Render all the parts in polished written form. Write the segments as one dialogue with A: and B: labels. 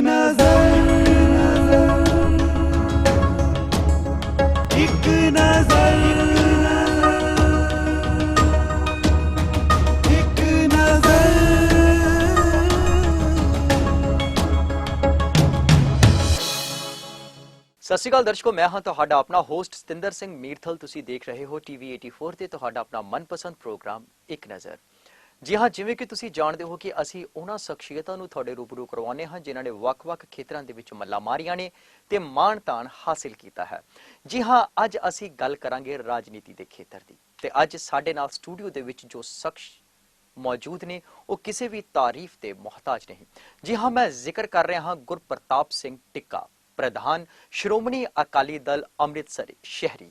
A: सत श्री अकाल दर्शकों, मैं हाँ तुहाडा अपना होस्ट सतिंदर सिंह मीरथल। तुसी देख रहे हो TV 84 ਤੇ ਤੁਹਾਡਾ ਆਪਣਾ ਮਨਪਸੰਦ ਪ੍ਰੋਗਰਾਮ ਇੱਕ ਨਜ਼ਰ। ਜੀ ਹਾਂ, ਜਿਵੇਂ ਕਿ ਤੁਸੀਂ ਜਾਣਦੇ ਹੋ ਕਿ ਅਸੀਂ ਉਹਨਾਂ ਸ਼ਖਸੀਅਤਾਂ ਨੂੰ ਤੁਹਾਡੇ ਰੂਬਰੂ ਕਰਵਾਉਂਦੇ ਹਾਂ ਜਿਨ੍ਹਾਂ ਨੇ ਵੱਖ-ਵੱਖ ਖੇਤਰਾਂ ਦੇ ਵਿੱਚ ਮੱਲਾਂ ਮਾਰੀਆਂ ਨੇ ਤੇ ਮਾਣ-ਤਾਣ ਹਾਸਿਲ ਕੀਤਾ ਹੈ। ਜੀ ਹਾਂ, ਅੱਜ ਅਸੀਂ ਗੱਲ ਕਰਾਂਗੇ ਰਾਜਨੀਤੀ ਦੇ ਖੇਤਰ ਦੀ ਤੇ ਅੱਜ ਸਾਡੇ ਨਾਲ ਸਟੂਡੀਓ ਦੇ ਵਿੱਚ ਜੋ ਸ਼ਖਸ मौजूद ने वो किसी भी तारीफ के मोहताज नहीं। जी हाँ, मैं जिक्र कर रहा हाँ गुरप्रताप सिंह टिक्का, प्रधान श्रोमणी अकाली दल अमृतसर शहरी।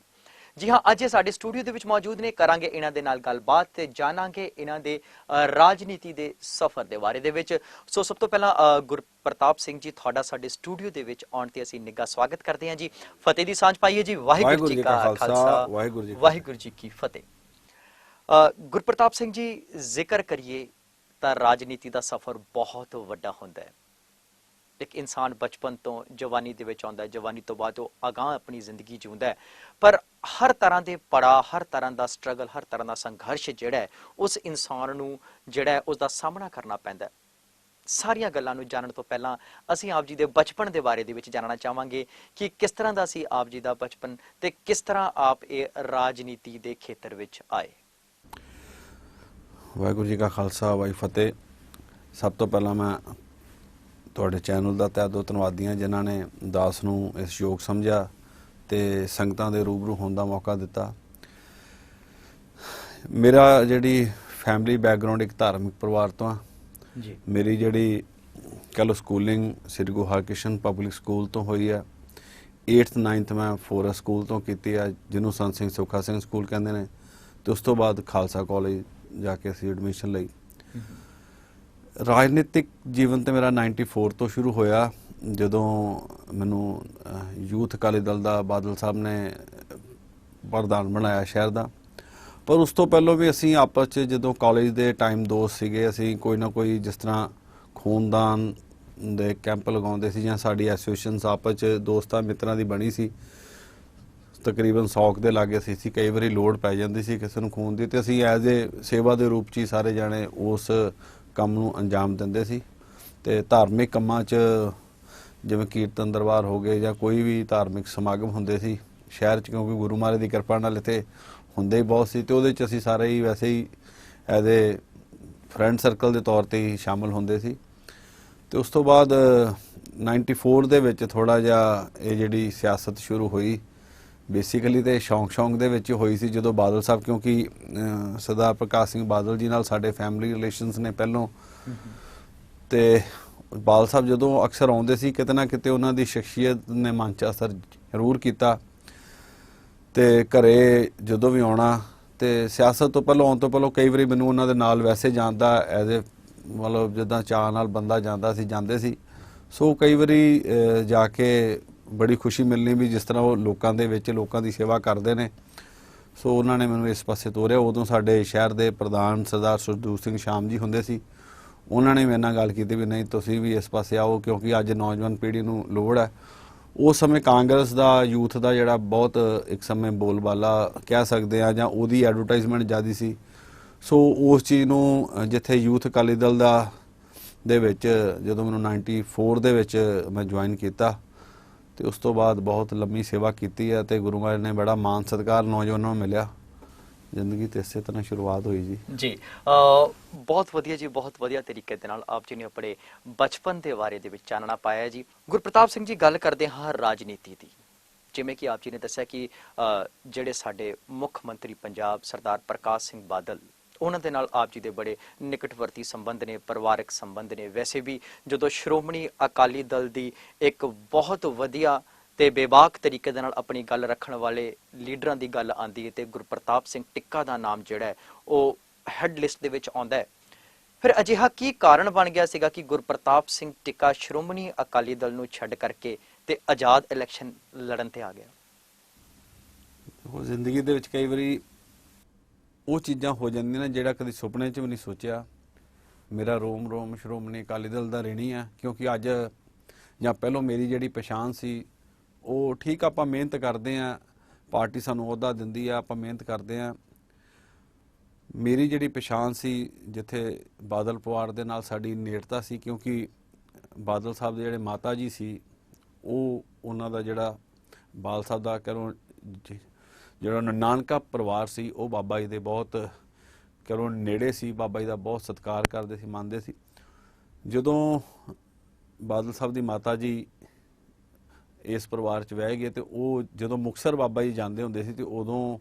A: जी हाँ, अज साडे स्टूडियो दे विच मौजूद ने, करांगे इन्हां दे नाल गलबात ते जानांगे इन्हां दे राजनीति दे सफर दे बारे दे विच। सो सब तो पहला गुरप्रताप सिंह जी, तुहाडा साडे स्टूडियो दे विच आउण ते असीं निगाह स्वागत करते हैं जी। फतेह दी सांझ पाईए जी। वाहिगुरू जी का खालसा, वाहिगुरू जी की फतेह। गुरप्रताप सिंह जी, जिक्र करिए तो राजनीति का सफ़र बहुत वड्डा होंदा है। एक इंसान बचपन तो जवानी दे विच आउंदा है, जवानी तो बाद वो अगांह अपनी जिंदगी जीउंदा है, पर हर तरह के पड़ाव, हर तरह का स्ट्रगल, हर तरह का संघर्ष जिहड़ा है उस इंसान नूं जिहड़ा है उसका सामना करना पैंदा है। सारियां गल्लां नूं जानन तो पहलां असीं आप जी दे बचपन दे बारे दे विच जानना चाहांगे कि किस तरह दा सी आप जी दा बचपन ते किस तरह आप ये राजनीति दे खेतर विच आए।
B: वाहिगुरू जी का खालसा, वाहि फतेह। सब तो पहला मैं तुहाडे चैनल का तहे दिलों धन्नवादी हाँ जिन्हां ने दास नूं इस योग समझा ते संगतां दे रूबरू होण दा मौका दिता। मेरा जिहड़ी फैमिली बैकग्राउंड एक धार्मिक परिवार तो हाँ जी। मेरी जिहड़ी कह लो स्कूलिंग श्री गुरु हरकृष्ण पब्लिक स्कूल तो हुई है। 8th 9th मैं फोरस स्कूल तो की है, जिन्हों संत सिंह सुखा सिंह स्कूल कहते हैं, तो उस तो बाद खालसा कॉलेज जाके असी एडमिशन लई। राजनीतिक जीवन तो मेरा 94 तो शुरू होया, जदों मैनू यूथ अकाली दल का बादल साहब ने प्रधान बनाया शहर का। पर उस तो पहलों भी असी आपस च जदों कॉलेज के टाइम दोस्त सीगे, असी कोई ना कोई जिस तरह खूनदान दे कैंप लगाउंदे सी जां साडी एसोसीएशन आपस च दोस्तां मित्रां दी बनी सी। तकरीबन 100 के लागे सी, कई बारी लोड़ पै जाती सी किसी नूं खून दी, ते असीं एज ए सेवा के रूप च ही सारे जाने उस काम नूं अंजाम दिंदे सी। ते धार्मिक कामां च जिवें कीर्तन दरबार हो गए जां कोई भी धार्मिक समागम हुंदे सी शहर च, क्योंकि गुरु महाराज की किरपा नाल इत्थे हुंदे ही बहुत सी, ते उहदे च असीं सारे ही वैसे ही एज ए फ्रेंड सर्कल के तौर पर ही शामिल हुंदे सी। ते उस तो बाद 94 दे विच थोड़ा जिहा ये जिहड़ी सियासत शुरू हुई, बेसिकली तो शौक दे विच होई सी जदों बादल साहब, क्योंकि सरदार प्रकाश सिंह बादल जी नाल साडे फैमिली रिलेशनस ने पहलों, ते बादल साहब जदों अक्सर आउंदे सी किते ना किते उन्हां दी शख्सियत ने मन च असर जरूर कीता। ते घरे जदों भी आउणा ते सियासत तो पहलों आउण तो पहलों कई वारी मैनूं उन्हां दे नाल वैसे जाण दा एज ए मतलब जिद्दां चाह नाल बंदा जांदा सी जांदे सी। सो कई वारी जाके बड़ी खुशी मिलनी भी जिस तरह वो लोगों के विच लोगों की सेवा करते हैं। सो उन्होंने मैंने इस पासे तोरिया। उदों साडे शहर के प्रधान सरदार सुरदूर सिंह शाम जी हुंदे सी, उन्होंने मेरे नाल गल कीती भी नहीं तुसीं भी इस पासे आओ, क्योंकि अज नौजवान पीढ़ी नूं लोड़ है। उस समय कांग्रेस का यूथ का जिहड़ा बहुत एक समय बोलबाला कह सकते हैं जां उहदी एडवरटाइजमेंट ज़्यादा सी। सो उस चीज़ नूं जिथे यूथ अकाली दल दा दे विच जदों मैनूं 94 दे विच मैं ज्वाइन किया, तो उस तो बाद बहुत लंबी सेवा की है, तो गुरु महाराज ने बड़ा मान सत्कार नौजवानों में मिलिया। जिंदगी तो इस तरह शुरुआत हुई जी।
A: बहुत वधिया जी, बहुत वधिया तरीके दे नाल आप जी ने अपने बचपन के बारे दे विच चानना पाया जी। गुरप्रताप सिंह जी, गल करते हाँ राजनीति की, जिवें कि आप जी ने दस्सिया कि जिहड़े साडे मुख मंत्री पंजाब सरदार प्रकाश सिंह बादल, उन्हां दे नाल आप जी दे बड़े निकटवर्ती संबंध ने, परिवारक संबंध ने। वैसे भी जदों श्रोमणी अकाली दल दी एक बहुत वधिया ते बेबाक तरीके दे नाल अपनी गल रखण वाले लीडरां दी गल आंदी है, ते गुरप्रताप सिंह टिक्का दा नाम जिहड़ा है वो हैड लिस्ट दे विच आउंदा है। फिर अजिहा की कारण बन गया सीगा कि गुरप्रताप सिंह टिक्का श्रोमणी अकाली दल नूं छड्ड करके ते आज़ाद इलैक्शन लड़न ते आ गया?
B: जिंदगी दे विच कई वारी वो चीज़ां हो जांदियां ने जिहड़ा कदी सुपने च भी नहीं सोचिया। मेरा रोम रोम श्रोमणी अकाली दल दा रहनी है, क्योंकि अज ਜਾਂ ਪਹਿਲੋਂ ਮੇਰੀ ਜਿਹੜੀ ਪਛਾਣ ਸੀ ਉਹ ਠੀਕ ਆਪਾਂ ਮਿਹਨਤ ਕਰਦੇ ਆ, ਪਾਰਟੀ ਸਾਨੂੰ ਅਹੁਦਾ ਦਿੰਦੀ ਆ, ਆਪਾਂ ਮਿਹਨਤ ਕਰਦੇ ਆ। ਮੇਰੀ ਜਿਹੜੀ ਪਛਾਣ ਸੀ ਜਿੱਥੇ ਬਾਦਲ ਪਰਿਵਾਰ ਦੇ ਨਾਲ ਸਾਡੀ ਨੇੜਤਾ ਸੀ, ਕਿਉਂਕਿ ਬਾਦਲ ਸਾਹਿਬ ਦੇ ਜਿਹੜੇ ਮਾਤਾ ਜੀ ਸੀ ਉਹ ਉਹਨਾਂ ਦਾ ਜਿਹੜਾ ਬਾਲ ਸਾਹਿਬ ਦਾ ਕਰੋ ਜਿਹੜਾ ਨਾਨਕਾ ਪਰਿਵਾਰ ਸੀ ਉਹ ਬਾਬਾ ਜੀ ਦੇ ਬਹੁਤ ਕਰੋ ਨੇੜੇ ਸੀ, ਬਾਬਾ ਜੀ ਦਾ ਬਹੁਤ ਸਤਿਕਾਰ ਕਰਦੇ ਸੀ, ਮੰਨਦੇ ਸੀ। ਜਦੋਂ ਬਾਦਲ ਸਾਹਿਬ ਦੀ ਮਾਤਾ ਜੀ ਇਸ ਪਰਿਵਾਰ 'ਚ ਵਹਿ ਗਏ ਤੇ ਉਹ ਜਦੋਂ ਮੁਕਤਸਰ ਬਾਬਾ ਜੀ ਜਾਂਦੇ ਹੁੰਦੇ ਸੀ ਤੇ ਉਦੋਂ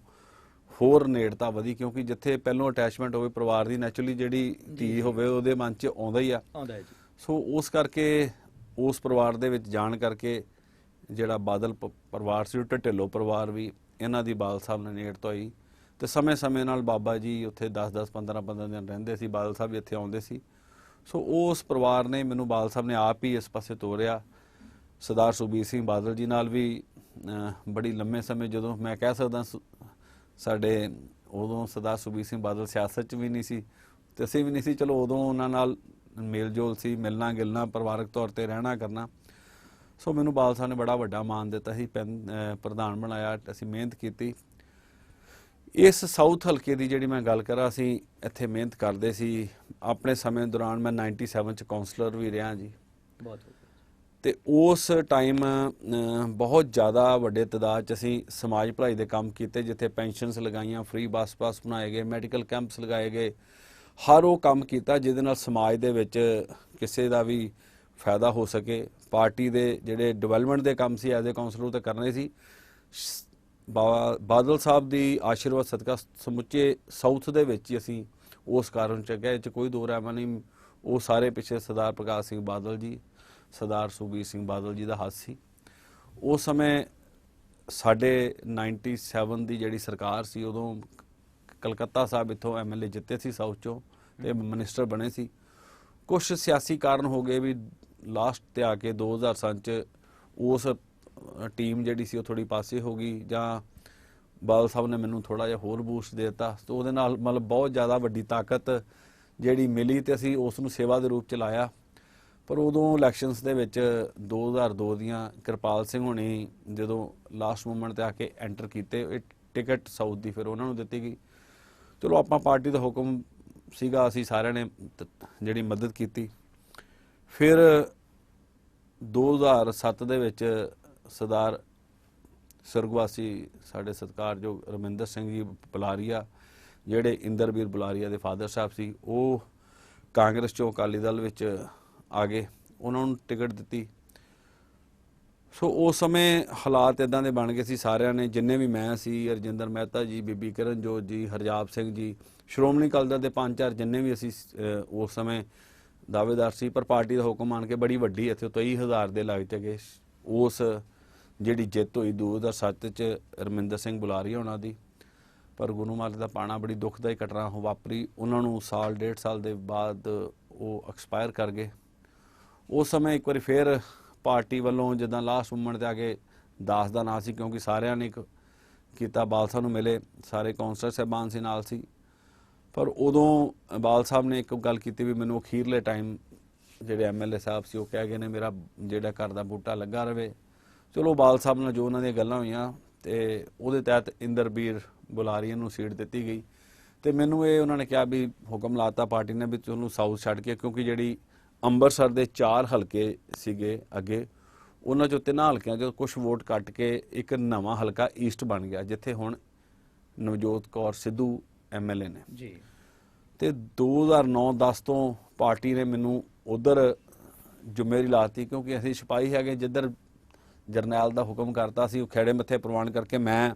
B: ਹੋਰ ਨੇੜਤਾ ਵਧੀ, ਕਿਉਂਕਿ ਜਿੱਥੇ ਪਹਿਲੋਂ ਅਟੈਚਮੈਂਟ ਹੋਵੇ ਪਰਿਵਾਰ ਦੀ, ਨੈਚੁਰਲੀ ਜਿਹੜੀ ਧੀ ਹੋਵੇ ਉਹਦੇ ਮਨ 'ਚ ਆਉਂਦਾ ਹੀ ਆ। ਸੋ ਉਸ ਕਰਕੇ ਉਸ ਪਰਿਵਾਰ ਦੇ ਵਿੱਚ ਜਾਣ ਕਰਕੇ ਜਿਹੜਾ ਬਾਦਲ ਪਰਿਵਾਰ ਸੀ, ਢਿੱਲੋਂ ਪਰਿਵਾਰ ਵੀ, ਇਹਨਾਂ ਦੀ ਬਾਦਲ ਸਾਹਿਬ ਨਾਲ ਨੇੜਤਾ ਹੋਈ ਤੇ ਸਮੇਂ-ਸਮੇਂ ਨਾਲ ਬਾਬਾ ਜੀ ਉੱਥੇ 10-10 15-15 ਦਿਨ ਰਹਿੰਦੇ ਸੀ, ਬਾਦਲ ਸਾਹਿਬ ਵੀ ਇੱਥੇ ਆਉਂਦੇ ਸੀ। ਸੋ ਉਸ ਪਰਿਵਾਰ ਨੇ ਮੈਨੂੰ ਬਾਦਲ ਸਾਹਿਬ ਨੇ ਆਪ ਹੀ ਇਸ ਪਾਸੇ ਤੋਰਿਆ। ਸਰਦਾਰ ਸੁਖਬੀਰ ਸਿੰਘ ਬਾਦਲ ਜੀ ਨਾਲ ਵੀ ਬੜੀ ਲੰਮੇ ਸਮੇਂ, ਜਦੋਂ ਮੈਂ ਕਹਿ ਸਕਦਾ ਸਾਡੇ ਉਦੋਂ ਸਰਦਾਰ ਸੁਖਬੀਰ ਸਿੰਘ ਬਾਦਲ ਸਿਆਸਤ 'ਚ ਵੀ ਨਹੀਂ ਸੀ ਤੇ ਅਸੀਂ ਵੀ ਨਹੀਂ ਸੀ, ਚਲੋ ਉਦੋਂ ਉਹਨਾਂ ਨਾਲ ਮੇਲ ਜੋਲ ਸੀ, ਮਿਲਣਾ ਗਿਲਣਾ, ਪਰਿਵਾਰਕ ਤੌਰ ਤੇ ਰਹਿਣਾ ਕਰਨਾ। ਸੋ ਮੈਨੂੰ ਬਾਦਲ ਸਾਹਿਬ ਨੇ ਬੜਾ ਵੱਡਾ ਮਾਣ ਦਿੱਤਾ ਸੀ, ਪ੍ਰਧਾਨ ਬਣਾਇਆ, ਅਸੀਂ ਮਿਹਨਤ ਕੀਤੀ। ਇਸ ਸਾਊਥ ਹਲਕੇ ਦੀ ਜਿਹੜੀ ਮੈਂ ਗੱਲ ਕਰਾਂ, ਅਸੀਂ ਇੱਥੇ ਮਿਹਨਤ ਕਰਦੇ ਸੀ। ਆਪਣੇ ਸਮੇਂ ਦੌਰਾਨ ਮੈਂ 97 ਚ ਕਾਉਂਸਲਰ ਵੀ ਰਿਹਾ ਜੀ,
A: ਬਹੁਤ
B: ਤੇ ਉਸ ਟਾਈਮ ਬਹੁਤ ਜ਼ਿਆਦਾ ਵੱਡੇ ਤਾਦਾਦ 'ਚ ਅਸੀਂ ਸਮਾਜ ਭਲਾਈ ਦੇ ਕੰਮ ਕੀਤੇ, ਜਿੱਥੇ ਪੈਨਸ਼ਨਸ ਲਗਾਈਆਂ, ਫ੍ਰੀ ਬੱਸ ਪਾਸ ਬਣਾਏ ਗਏ, ਮੈਡੀਕਲ ਕੈਂਪਸ ਲਗਾਏ ਗਏ। ਹਰ ਉਹ ਕੰਮ ਕੀਤਾ ਜਿਹਦੇ ਨਾਲ ਸਮਾਜ ਦੇ ਵਿੱਚ ਕਿਸੇ ਦਾ ਵੀ ਫਾਇਦਾ ਹੋ ਸਕੇ। ਪਾਰਟੀ ਦੇ ਜਿਹੜੇ ਡਿਵੈਲਪਮੈਂਟ ਦੇ ਕੰਮ ਸੀ ਐਜ਼ ਏ ਕਾਉਂਸਲਰ ਤੇ ਕਰਨੇ ਸੀ। ਬਾਦਲ ਸਾਹਿਬ ਦੀ ਆਸ਼ੀਰਵਾਦ ਸਦਕਾ ਸਮੁੱਚੇ ਸਾਊਥ ਦੇ ਵਿੱਚ ਹੀ ਅਸੀਂ ਉਸ ਕਾਰਨ 'ਚ ਗਏ, ਇਹ 'ਚ ਕੋਈ ਦੋ ਰਾਇ ਨਹੀਂ। ਉਹ ਸਾਰੇ ਪਿੱਛੇ ਸਰਦਾਰ ਪ੍ਰਕਾਸ਼ ਸਿੰਘ ਬਾਦਲ ਜੀ, ਸਰਦਾਰ ਸੁਖਬੀਰ ਸਿੰਘ ਬਾਦਲ ਜੀ ਦਾ ਹੱਥ ਸੀ। ਉਸ ਸਮੇਂ ਸਾਡੇ 97 ਦੀ ਜਿਹੜੀ ਸਰਕਾਰ ਸੀ, ਉਦੋਂ ਕਲਕੱਤਾ ਸਾਹਿਬ ਇੱਥੋਂ MLA ਜਿੱਤੇ ਸੀ ਸਾਊਥ 'ਚੋਂ ਤੇ ਮਿਨਿਸਟਰ ਬਣੇ ਸੀ। ਕੁਛ ਸਿਆਸੀ ਕਾਰਨ ਹੋ ਗਏ ਵੀ ਲਾਸਟ ਤੇ ਆ ਕੇ 2007 'ਚ ਉਸ ਟੀਮ ਜਿਹੜੀ ਸੀ ਉਹ ਥੋੜੀ ਪਾਸੇ ਹੋ ਗਈ, ਜਾਂ ਬਾਦਲ ਸਾਹਿਬ ਨੇ ਮੈਨੂੰ ਥੋੜਾ ਜਿਹਾ ਹੋਰ ਬੂਸਟ ਦੇ ਦਿੱਤਾ। ਤੇ ਉਹਦੇ ਨਾਲ ਮਤਲਬ ਬਹੁਤ ਜ਼ਿਆਦਾ ਵੱਡੀ ਤਾਕਤ ਜਿਹੜੀ ਮਿਲੀ ਤੇ ਅਸੀਂ ਉਸ ਨੂੰ ਸੇਵਾ ਦੇ ਰੂਪ 'ਚ ਲਾਇਆ। ਪਰ ਉਦੋਂ ਇਲੈਕਸ਼ਨਸ ਦੇ ਵਿੱਚ 2002 ਦੀਆਂ ਕਿਰਪਾਲ ਸਿੰਘ ਹੋਣੀ ਜਦੋਂ ਲਾਸਟ ਮੂਮੈਂਟ ਤੇ ਆ ਕੇ ਐਂਟਰ ਕੀਤੇ, ਇਹ ਟਿਕਟ ਸਾਊਥ ਦੀ ਫਿਰ ਉਹਨਾਂ ਨੂੰ ਦਿੱਤੀ ਗਈ। ਚਲੋ ਆਪਾਂ ਪਾਰਟੀ ਦਾ ਹੁਕਮ ਸੀਗਾ, ਅਸੀਂ ਸਾਰਿਆਂ ਨੇ ਜਿਹੜੀ ਮਦਦ ਕੀਤੀ। ਫਿਰ 2007 ਦੇ ਵਿੱਚ ਸਰਦਾਰ ਸਰਗਵਾਸੀ ਸਾਡੇ ਸਤਿਕਾਰਯੋਗ ਰਮਿੰਦਰ ਸਿੰਘ ਜੀ ਬੁਲਾਰੀਆ, ਜਿਹੜੇ ਇੰਦਰਬੀਰ ਬੁਲਾਰੀਆ ਦੇ ਫਾਦਰ ਸਾਹਿਬ ਸੀ, ਉਹ ਕਾਂਗਰਸ ਚੋਂ ਅਕਾਲੀ ਦਲ ਵਿੱਚ ਆ ਗਏ, ਉਹਨਾਂ ਨੂੰ ਟਿਕਟ ਦਿੱਤੀ। ਸੋ ਉਸ ਸਮੇਂ ਹਾਲਾਤ ਇਦਾਂ ਦੇ ਬਣ ਗਏ ਸੀ, ਸਾਰਿਆਂ ਨੇ ਜਿੰਨੇ ਵੀ ਮੈਂ ਸੀ, ਰਜਿੰਦਰ ਮਹਿਤਾ ਜੀ, ਬੀਬੀ ਕਿਰਨਜੋਤ ਜੀ, ਹਰਜਾਬ ਸਿੰਘ ਜੀ, ਸ਼੍ਰੋਮਣੀ ਅਕਾਲੀ ਦਲ ਦੇ 5-4 ਜਿੰਨੇ ਵੀ ਅਸੀਂ ਉਸ ਸਮੇਂ ਦਾਅਵੇਦਾਰ ਸੀ। ਪਰ ਪਾਰਟੀ ਦਾ ਹੁਕਮ ਆਣ ਕੇ ਬੜੀ ਵੱਡੀ ਇੱਥੇ 23,000 ਦੇ ਲੱਗ ਚਗੇ ਉਸ ਜਿਹੜੀ ਜਿੱਤ ਹੋਈ 2007 ਚ ਰਮਿੰਦਰ ਸਿੰਘ ਬੁਲਾਰੀਆ ਉਹਨਾਂ ਦੀ। ਪਰ ਗੁਰੂ ਮਹਾਰਾਜ ਦਾ ਪਾਣਾ ਬੜੀ ਦੁਖਦਾਈ ਘਟਨਾ ਵਾਪਰੀ, ਉਹਨਾਂ ਨੂੰ ਸਾਲ 1.5 ਸਾਲ ਦੇ ਬਾਅਦ ਉਹ ਐਕਸਪਾਇਰ ਕਰ ਗਏ। ਉਸ ਸਮੇਂ ਇੱਕ ਵਾਰੀ ਫਿਰ ਪਾਰਟੀ ਵੱਲੋਂ ਜਿੱਦਾਂ ਲਾਸਟ ਮੂਮੈਂਟ ਤੇ ਆ ਕੇ ਦਾਸ ਦਾ ਨਾਂ ਸੀ, ਕਿਉਂਕਿ ਸਾਰਿਆਂ ਨੇ ਇੱਕ ਕੀਤਾ, ਬਾਲ ਸਾਹਿਬ ਨੂੰ ਮਿਲੇ, ਸਾਰੇ ਕਾਉਂਸਲਰ ਸਾਹਿਬਾਨ ਸੀ ਨਾਲ ਸੀ। ਪਰ ਉਦੋਂ ਬਾਲ ਸਾਹਿਬ ਨੇ ਇੱਕ ਗੱਲ ਕੀਤੀ ਵੀ ਮੈਨੂੰ ਅਖੀਰਲੇ ਟਾਈਮ ਜਿਹੜੇ MLA ਸਾਹਿਬ ਸੀ ਉਹ ਕਹਿ ਗਏ ਨੇ ਮੇਰਾ ਜਿਹੜਾ ਘਰ ਦਾ ਬੂਟਾ ਲੱਗਾ ਰਵੇ। ਚਲੋ ਬਾਲ ਸਾਹਿਬ ਨਾਲ ਜੋ ਉਹਨਾਂ ਦੀਆਂ ਗੱਲਾਂ ਹੋਈਆਂ ਤੇ ਉਹਦੇ ਤਹਿਤ ਇੰਦਰਬੀਰ ਬੁਲਾਰੀਆ ਨੂੰ ਸੀਟ ਦਿੱਤੀ ਗਈ। ਤੇ ਮੈਨੂੰ ਇਹ ਉਹਨਾਂ ਨੇ ਕਿਹਾ ਵੀ ਹੁਕਮ ਲਾਤਾ ਪਾਰਟੀ ਨੇ ਵੀ ਤੁਹਾਨੂੰ ਸਾਊਥ ਛੱਡ ਕੇ, ਕਿਉਂਕਿ ਜਿਹੜੀ ਅੰਮ੍ਰਿਤਸਰ ਦੇ 4 ਹਲਕੇ ਸੀਗੇ ਅੱਗੇ, ਉਹਨਾਂ ਚੋਂ 3 ਹਲਕਿਆਂ 'ਚੋਂ ਕੁਝ ਵੋਟ ਕੱਟ ਕੇ ਇੱਕ ਨਵਾਂ ਹਲਕਾ ਈਸਟ ਬਣ ਗਿਆ, ਜਿੱਥੇ ਹੁਣ ਨਵਜੋਤ ਕੌਰ ਸਿੱਧੂ MLA ਨੇ ਜੀ। ਤੇ 2009-10 ਤੋਂ ਪਾਰਟੀ ਨੇ ਮੈਨੂੰ ਉਧਰ ਜ਼ਿੰਮੇਵਾਰੀ ਲਾਤੀ, ਕਿਉਂਕਿ ਅਸੀਂ ਸਿਪਾਹੀ ਹੈਗੇ, ਜਿੱਧਰ ਜਰਨੈਲ ਦਾ ਹੁਕਮ ਕਰਤਾ ਸੀ ਉਹ ਖੇੜੇ ਮੱਥੇ ਪ੍ਰਵਾਨ ਕਰਕੇ ਮੈਂ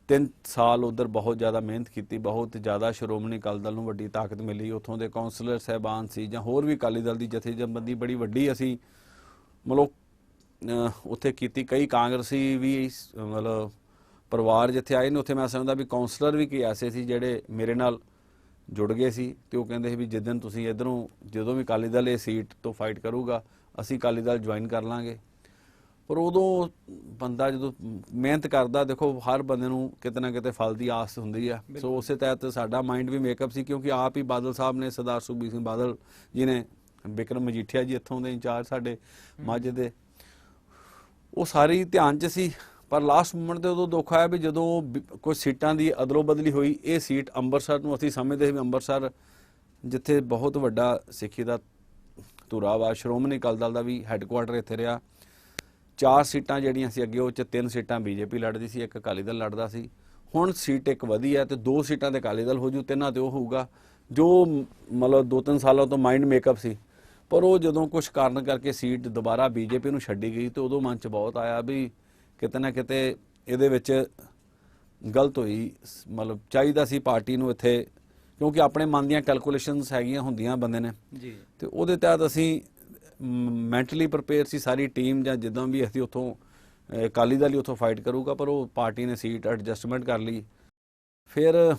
B: 3 ਸਾਲ ਉਧਰ ਬਹੁਤ ਜ਼ਿਆਦਾ ਮਿਹਨਤ ਕੀਤੀ, ਬਹੁਤ ਜ਼ਿਆਦਾ ਸ਼੍ਰੋਮਣੀ ਅਕਾਲੀ ਦਲ ਨੂੰ ਵੱਡੀ ਤਾਕਤ ਮਿਲੀ। ਉੱਥੋਂ ਦੇ ਕਾਉਂਸਲਰ ਸਾਹਿਬਾਨ ਸੀ ਜਾਂ ਹੋਰ ਵੀ ਅਕਾਲੀ ਦਲ ਦੀ ਜਥੇਬੰਦੀ ਬੜੀ ਵੱਡੀ ਅਸੀਂ ਮਤਲਬ ਉੱਥੇ ਕੀਤੀ। ਕਈ ਕਾਂਗਰਸੀ ਵੀ ਮਤਲਬ ਪਰਿਵਾਰ ਜਿੱਥੇ ਆਏ ਨੇ, ਉੱਥੇ ਮੈਂ ਸਮਝਦਾ ਵੀ ਕਾਉਂਸਲਰ ਵੀ ਕਈ ਐਸੇ ਸੀ ਜਿਹੜੇ ਮੇਰੇ ਨਾਲ ਜੁੜ ਗਏ ਸੀ ਤੇ ਉਹ ਕਹਿੰਦੇ ਸੀ ਵੀ ਜਿੱਦਣ ਤੁਸੀਂ ਇੱਧਰੋਂ ਜਦੋਂ ਵੀ ਅਕਾਲੀ ਦਲ ਇਹ ਸੀਟ ਤੋਂ ਫਾਈਟ ਕਰੂਗਾ ਅਸੀਂ ਅਕਾਲੀ ਦਲ ਜੁਆਇਨ ਕਰ ਲਾਂਗੇ। ਪਰ ਉਦੋਂ ਬੰਦਾ ਜਦੋਂ ਮਿਹਨਤ ਕਰਦਾ, ਦੇਖੋ ਹਰ ਬੰਦੇ ਨੂੰ ਕਿਤੇ ਨਾ ਕਿਤੇ ਫਲ ਦੀ ਆਸ ਹੁੰਦੀ ਆ। ਸੋ ਉਸੇ ਤਹਿਤ ਸਾਡਾ ਮਾਈਂਡ ਵੀ ਮੇਕਅਪ ਸੀ, ਕਿਉਂਕਿ ਆਪ ਹੀ ਬਾਦਲ ਸਾਹਿਬ ਨੇ, ਸਰਦਾਰ ਸੁਖਬੀਰ ਸਿੰਘ ਬਾਦਲ ਜੀ ਨੇ ਬਿਕਰਮ ਮਜੀਠੀਆ ਜੀ ਇੱਥੋਂ ਦੇ ਇੰਚਾਰਜ ਸਾਡੇ ਮਾਝੇ ਦੇ, ਉਹ ਸਾਰੀ ਧਿਆਨ 'ਚ ਸੀ। ਪਰ ਲਾਸਟ ਮੂਮੈਂਟ ਤੇ ਉਦੋਂ ਦੁੱਖ ਆਇਆ ਵੀ ਜਦੋਂ ਕੁਝ ਸੀਟਾਂ ਦੀ ਅਦਲੋ ਬਦਲੀ ਹੋਈ, ਇਹ ਸੀਟ ਅੰਮ੍ਰਿਤਸਰ ਨੂੰ ਅਸੀਂ ਸਮਝਦੇ ਸੀ ਵੀ ਅੰਮ੍ਰਿਤਸਰ ਜਿੱਥੇ ਬਹੁਤ ਵੱਡਾ ਸਿੱਖੀ ਦਾ ਧੁਰਾ ਵਾ, ਸ਼੍ਰੋਮਣੀ ਅਕਾਲੀ ਦਲ ਦਾ ਵੀ ਹੈੱਡਕੁਆਟਰ ਇੱਥੇ ਰਿਹਾ। 4 ਸੀਟਾਂ ਜਿਹੜੀਆਂ ਸੀ ਅੱਗੇ, ਉਹ 'ਚ 3 ਸੀਟਾਂ ਬੀਜੇਪੀ ਲੜਦੀ ਸੀ, 1 ਅਕਾਲੀ ਦਲ ਲੜਦਾ ਸੀ। ਹੁਣ ਸੀਟ ਇੱਕ ਵਧੀ ਹੈ ਤੇ 2 ਸੀਟਾਂ ਤੇ ਅਕਾਲੀ ਦਲ ਹੋ ਜੂ, 3 ਤੇ ਉਹ ਹੋਊਗਾ ਜੋ ਮਤਲਬ 2-3 ਸਾਲਾਂ ਤੋਂ ਮਾਈਂਡ ਮੇਕਅਪ ਸੀ। ਪਰ ਉਹ ਜਦੋਂ ਕੁਝ ਕਾਰਨ ਕਰਕੇ ਸੀਟ ਦੁਬਾਰਾ ਬੀਜੇਪੀ ਨੂੰ ਛੱਡੀ ਗਈ ਤੇ ਉਦੋਂ ਮਨ 'ਚ ਬਹੁਤ ਆਇਆ ਵੀ ਕਿਤੇ ਨਾ ਕਿਤੇ ਇਹਦੇ ਵਿੱਚ ਗਲਤ ਹੋਈ। ਮਤਲਬ ਚਾਹੀਦਾ ਸੀ ਪਾਰਟੀ ਨੂੰ ਇੱਥੇ, ਕਿਉਂਕਿ ਆਪਣੇ ਮਨ ਦੀਆਂ ਕੈਲਕੂਲੇਸ਼ਨਸ ਹੈਗੀਆਂ ਹੁੰਦੀਆਂ ਬੰਦੇ ਨੇ ਜੀ, ਤੇ ਉਹਦੇ ਤਹਿਤ ਅਸੀਂ ਮੈਂਟਲੀ ਪ੍ਰਪੇਅਰ ਸੀ ਸਾਰੀ ਟੀਮ, ਜਾਂ ਜਿੱਦਾਂ ਵੀ ਅਸੀਂ ਉੱਥੋਂ ਅਕਾਲੀ ਦਲ ਹੀ ਉੱਥੋਂ ਫਾਈਟ ਕਰੂਗਾ, ਪਰ ਉਹ ਪਾਰਟੀ ਨੇ ਸੀਟ ਐਡਜਸਟਮੈਂਟ ਕਰ ਲਈ। ਫਿਰ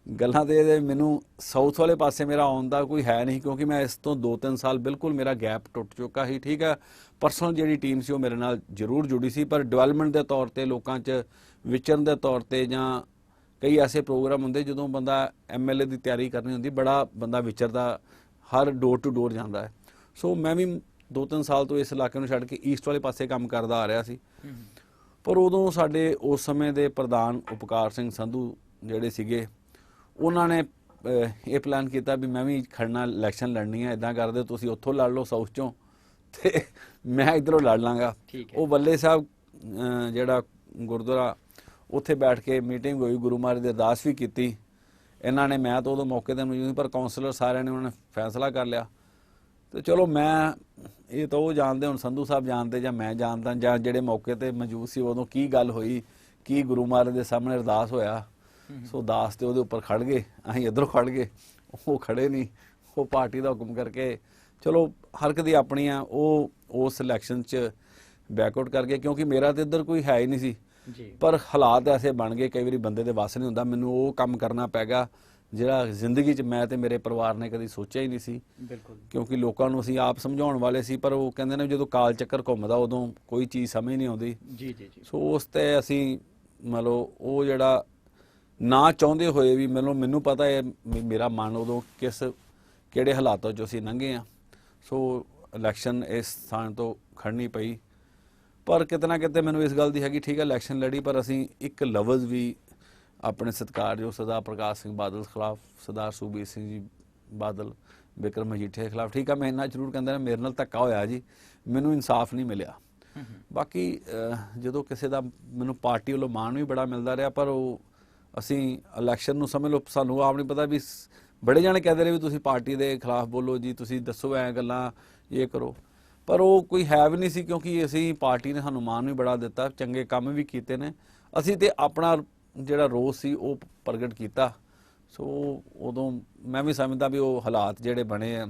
B: ਗੱਲਾਂ ਤੇ ਮੈਨੂੰ ਸਾਊਥ ਵਾਲੇ ਪਾਸੇ ਮੇਰਾ ਆਉਣ ਦਾ ਕੋਈ ਹੈ ਨਹੀਂ, ਕਿਉਂਕਿ ਮੈਂ ਇਸ ਤੋਂ 2-3 ਸਾਲ ਬਿਲਕੁਲ ਮੇਰਾ ਗੈਪ ਟੁੱਟ ਚੁੱਕਾ ਸੀ। ਠੀਕ ਹੈ, ਪਰਸਨਲ ਜਿਹੜੀ ਟੀਮ ਸੀ ਉਹ ਮੇਰੇ ਨਾਲ ਜ਼ਰੂਰ ਜੁੜੀ ਸੀ, ਪਰ ਡਿਵੈਲਪਮੈਂਟ ਦੇ ਤੌਰ ਤੇ, ਲੋਕਾਂ 'ਚ ਵਿਚਰਨ ਦੇ ਤੌਰ ਤੇ, ਜਾਂ ਕਈ ਐਸੇ ਪ੍ਰੋਗਰਾਮ ਹੁੰਦੇ ਜਦੋਂ ਬੰਦਾ MLA ਦੀ ਤਿਆਰੀ ਕਰਨੀ ਹੁੰਦੀ, ਬੜਾ ਬੰਦਾ ਵਿਚਰਦਾ, ਹਰ ਡੋਰ ਟੂ ਡੋਰ ਜਾਂਦਾ ਹੈ। ਸੋ ਮੈਂ ਵੀ 2-3 ਸਾਲ ਤੋਂ ਇਸ ਇਲਾਕੇ ਨੂੰ ਛੱਡ ਕੇ ਈਸਟ ਵਾਲੇ ਪਾਸੇ ਕੰਮ ਕਰਦਾ ਆ ਰਿਹਾ ਸੀ। ਪਰ ਉਦੋਂ ਸਾਡੇ ਉਸ ਸਮੇਂ ਦੇ ਪ੍ਰਧਾਨ ਉਪਕਾਰ ਸਿੰਘ ਸੰਧੂ ਜਿਹੜੇ ਸੀਗੇ, ਉਹਨਾਂ ਨੇ ਇਹ ਪਲਾਨ ਕੀਤਾ ਵੀ ਮੈਂ ਵੀ ਖੜਨਾ, ਇਲੈਕਸ਼ਨ ਲੜਨੀ ਹੈ, ਇੱਦਾਂ ਕਰਦੇ ਤੁਸੀਂ ਉੱਥੋਂ ਲੜ ਲਓ ਸਾਊਥ 'ਚੋਂ ਤੇ ਮੈਂ ਇੱਧਰੋਂ ਲੜ ਲਾਂਗਾ। ਉਹ ਬੱਲੇ ਸਾਹਿਬ ਜਿਹੜਾ ਗੁਰਦੁਆਰਾ, ਉੱਥੇ ਬੈਠ ਕੇ ਮੀਟਿੰਗ ਹੋਈ, ਗੁਰੂ ਮਹਾਰਾਜ ਦੀ ਅਰਦਾਸ ਵੀ ਕੀਤੀ ਇਹਨਾਂ ਨੇ। ਮੈਂ ਤਾਂ ਉਦੋਂ ਮੌਕੇ 'ਤੇ ਮੌਜੂਦ, ਪਰ ਕਾਉਂਸਲਰ ਸਾਰਿਆਂ ਨੇ ਉਹਨਾਂ ਨੇ ਫੈਸਲਾ ਕਰ ਲਿਆ। ਤੇ ਚਲੋ ਮੈਂ, ਇਹ ਤਾਂ ਉਹ ਜਾਣਦੇ, ਹੁਣ ਸੰਧੂ ਸਾਹਿਬ ਜਾਣਦੇ ਜਾਂ ਮੈਂ ਜਾਣਦਾ, ਜਾਂ ਜਿਹੜੇ ਮੌਕੇ 'ਤੇ ਮੌਜੂਦ ਸੀ ਉਦੋਂ ਕੀ ਗੱਲ ਹੋਈ, ਕੀ ਗੁਰੂ ਮਹਾਰਾਜ ਦੇ ਸਾਹਮਣੇ ਅਰਦਾਸ ਹੋਇਆ। ਸੋ ਦਾਸ ਤੇ ਉਹਦੇ ਉੱਪਰ ਖੜ ਗਏ, ਅਸੀਂ ਇੱਧਰੋਂ ਖੜ ਗਏ, ਉਹ ਖੜੇ ਨਹੀਂ। ਉਹ ਪਾਰਟੀ ਦਾ ਹੁਕਮ ਕਰਕੇ, ਚਲੋ ਹਰ ਇੱਕ ਦੀ ਆਪਣੀ ਆ, ਉਹ ਉਸ ਇਲੈਕਸ਼ਨ 'ਚ ਬੈਕਆਊਟ ਕਰ ਗਏ, ਕਿਉਂਕਿ ਮੇਰਾ ਤਾਂ ਇੱਧਰ ਕੋਈ ਹੈ ਹੀ ਨਹੀਂ ਸੀ। ਪਰ ਹਾਲਾਤ ਐਸੇ ਬਣ ਗਏ, ਕਈ ਵਾਰੀ ਬੰਦੇ ਦੇ ਵੱਸ ਨਹੀਂ ਹੁੰਦਾ, ਮੈਨੂੰ ਉਹ ਕੰਮ ਕਰਨਾ ਪੈ ਗਿਆ ਜਿਹੜਾ ਜ਼ਿੰਦਗੀ 'ਚ ਮੈਂ ਤੇ ਮੇਰੇ ਪਰਿਵਾਰ ਨੇ ਕਦੀ ਸੋਚਿਆ ਹੀ ਨਹੀਂ ਸੀ। ਬਿਲਕੁਲ, ਕਿਉਂਕਿ ਲੋਕਾਂ ਨੂੰ ਅਸੀਂ ਆਪ ਸਮਝਾਉਣ ਵਾਲੇ ਸੀ, ਪਰ ਉਹ ਕਹਿੰਦੇ ਨੇ ਜਦੋਂ ਕਾਲ ਚੱਕਰ ਘੁੰਮਦਾ ਉਦੋਂ ਕੋਈ ਚੀਜ਼ ਸਮਝ ਨਹੀਂ ਆਉਂਦੀ। ਜੀ ਜੀ ਜੀ। ਸੋ ਉਸ ਤੇ ਅਸੀਂ ਮਤਲਬ ਉਹ ਜਿਹੜਾ ਨਾ ਚਾਹੁੰਦੇ ਹੋਏ ਵੀ, ਮੈਨੂੰ ਪਤਾ ਹੈ ਮੇਰਾ ਮਨ ਉਦੋਂ ਕਿਹੜੇ ਹਾਲਾਤਾਂ 'ਚੋਂ ਅਸੀਂ ਲੰਘੇ ਹਾਂ। ਸੋ ਇਲੈਕਸ਼ਨ ਇਸ ਥਾਂ ਤੋਂ ਖੜਨੀ ਪਈ, ਪਰ ਕਿਤੇ ਨਾ ਕਿਤੇ ਮੈਨੂੰ ਇਸ ਗੱਲ ਦੀ ਹੈਗੀ, ਠੀਕ ਹੈ ਇਲੈਕਸ਼ਨ ਲੜੀ, ਪਰ ਅਸੀਂ ਇੱਕ ਲਫ਼ਜ਼ ਵੀ ਆਪਣੇ ਸਤਿਕਾਰਯੋਗ ਸਰਦਾਰ ਪ੍ਰਕਾਸ਼ ਸਿੰਘ ਬਾਦਲ ਖਿਲਾਫ, ਸਰਦਾਰ ਸੁਖਬੀਰ ਸਿੰਘ ਜੀ ਬਾਦਲ, ਬਿਕਰਮ ਮਜੀਠੀਆ ਖਿਲਾਫ, ਠੀਕ ਹੈ ਮੈਂ ਇੰਨਾ ਜ਼ਰੂਰ ਕਹਿੰਦਾ, ਮੇਰੇ ਨਾਲ ਧੱਕਾ ਹੋਇਆ ਜੀ, ਮੈਨੂੰ ਇਨਸਾਫ ਨਹੀਂ ਮਿਲਿਆ। ਬਾਕੀ ਜਦੋਂ ਕਿਸੇ ਦਾ ਮੈਨੂੰ ਪਾਰਟੀ ਵੱਲੋਂ ਮਾਣ ਵੀ ਬੜਾ ਮਿਲਦਾ ਰਿਹਾ, ਪਰ ਉਹ ਅਸੀਂ ਇਲੈਕਸ਼ਨ ਨੂੰ ਸਮਝ ਲਓ, ਸਾਨੂੰ ਆਪ ਨਹੀਂ ਪਤਾ ਵੀ ਬੜੇ ਜਾਣੇ ਕਹਿੰਦੇ ਰਹੇ ਵੀ ਤੁਸੀਂ ਪਾਰਟੀ ਦੇ ਖਿਲਾਫ ਬੋਲੋ ਜੀ, ਤੁਸੀਂ ਦੱਸੋ ਐਂ ਗੱਲਾਂ, ਇਹ ਕਰੋ, ਪਰ ਉਹ ਕੋਈ ਹੈ ਵੀ ਨਹੀਂ ਸੀ, ਕਿਉਂਕਿ ਅਸੀਂ ਪਾਰਟੀ ਨੇ ਸਾਨੂੰ ਮਾਣ ਵੀ ਬੜਾ ਦਿੱਤਾ, ਚੰਗੇ ਕੰਮ ਵੀ ਕੀਤੇ ਨੇ, ਅਸੀਂ ਤੇ ਆਪਣਾ ਜਿਹੜਾ ਰੋਸ ਸੀ ਉਹ ਪ੍ਰਗਟ ਕੀਤਾ। ਸੋ ਉਦੋਂ ਮੈਂ ਵੀ ਸਮਝਦਾ ਵੀ ਉਹ ਹਾਲਾਤ ਜਿਹੜੇ ਬਣੇ ਆ,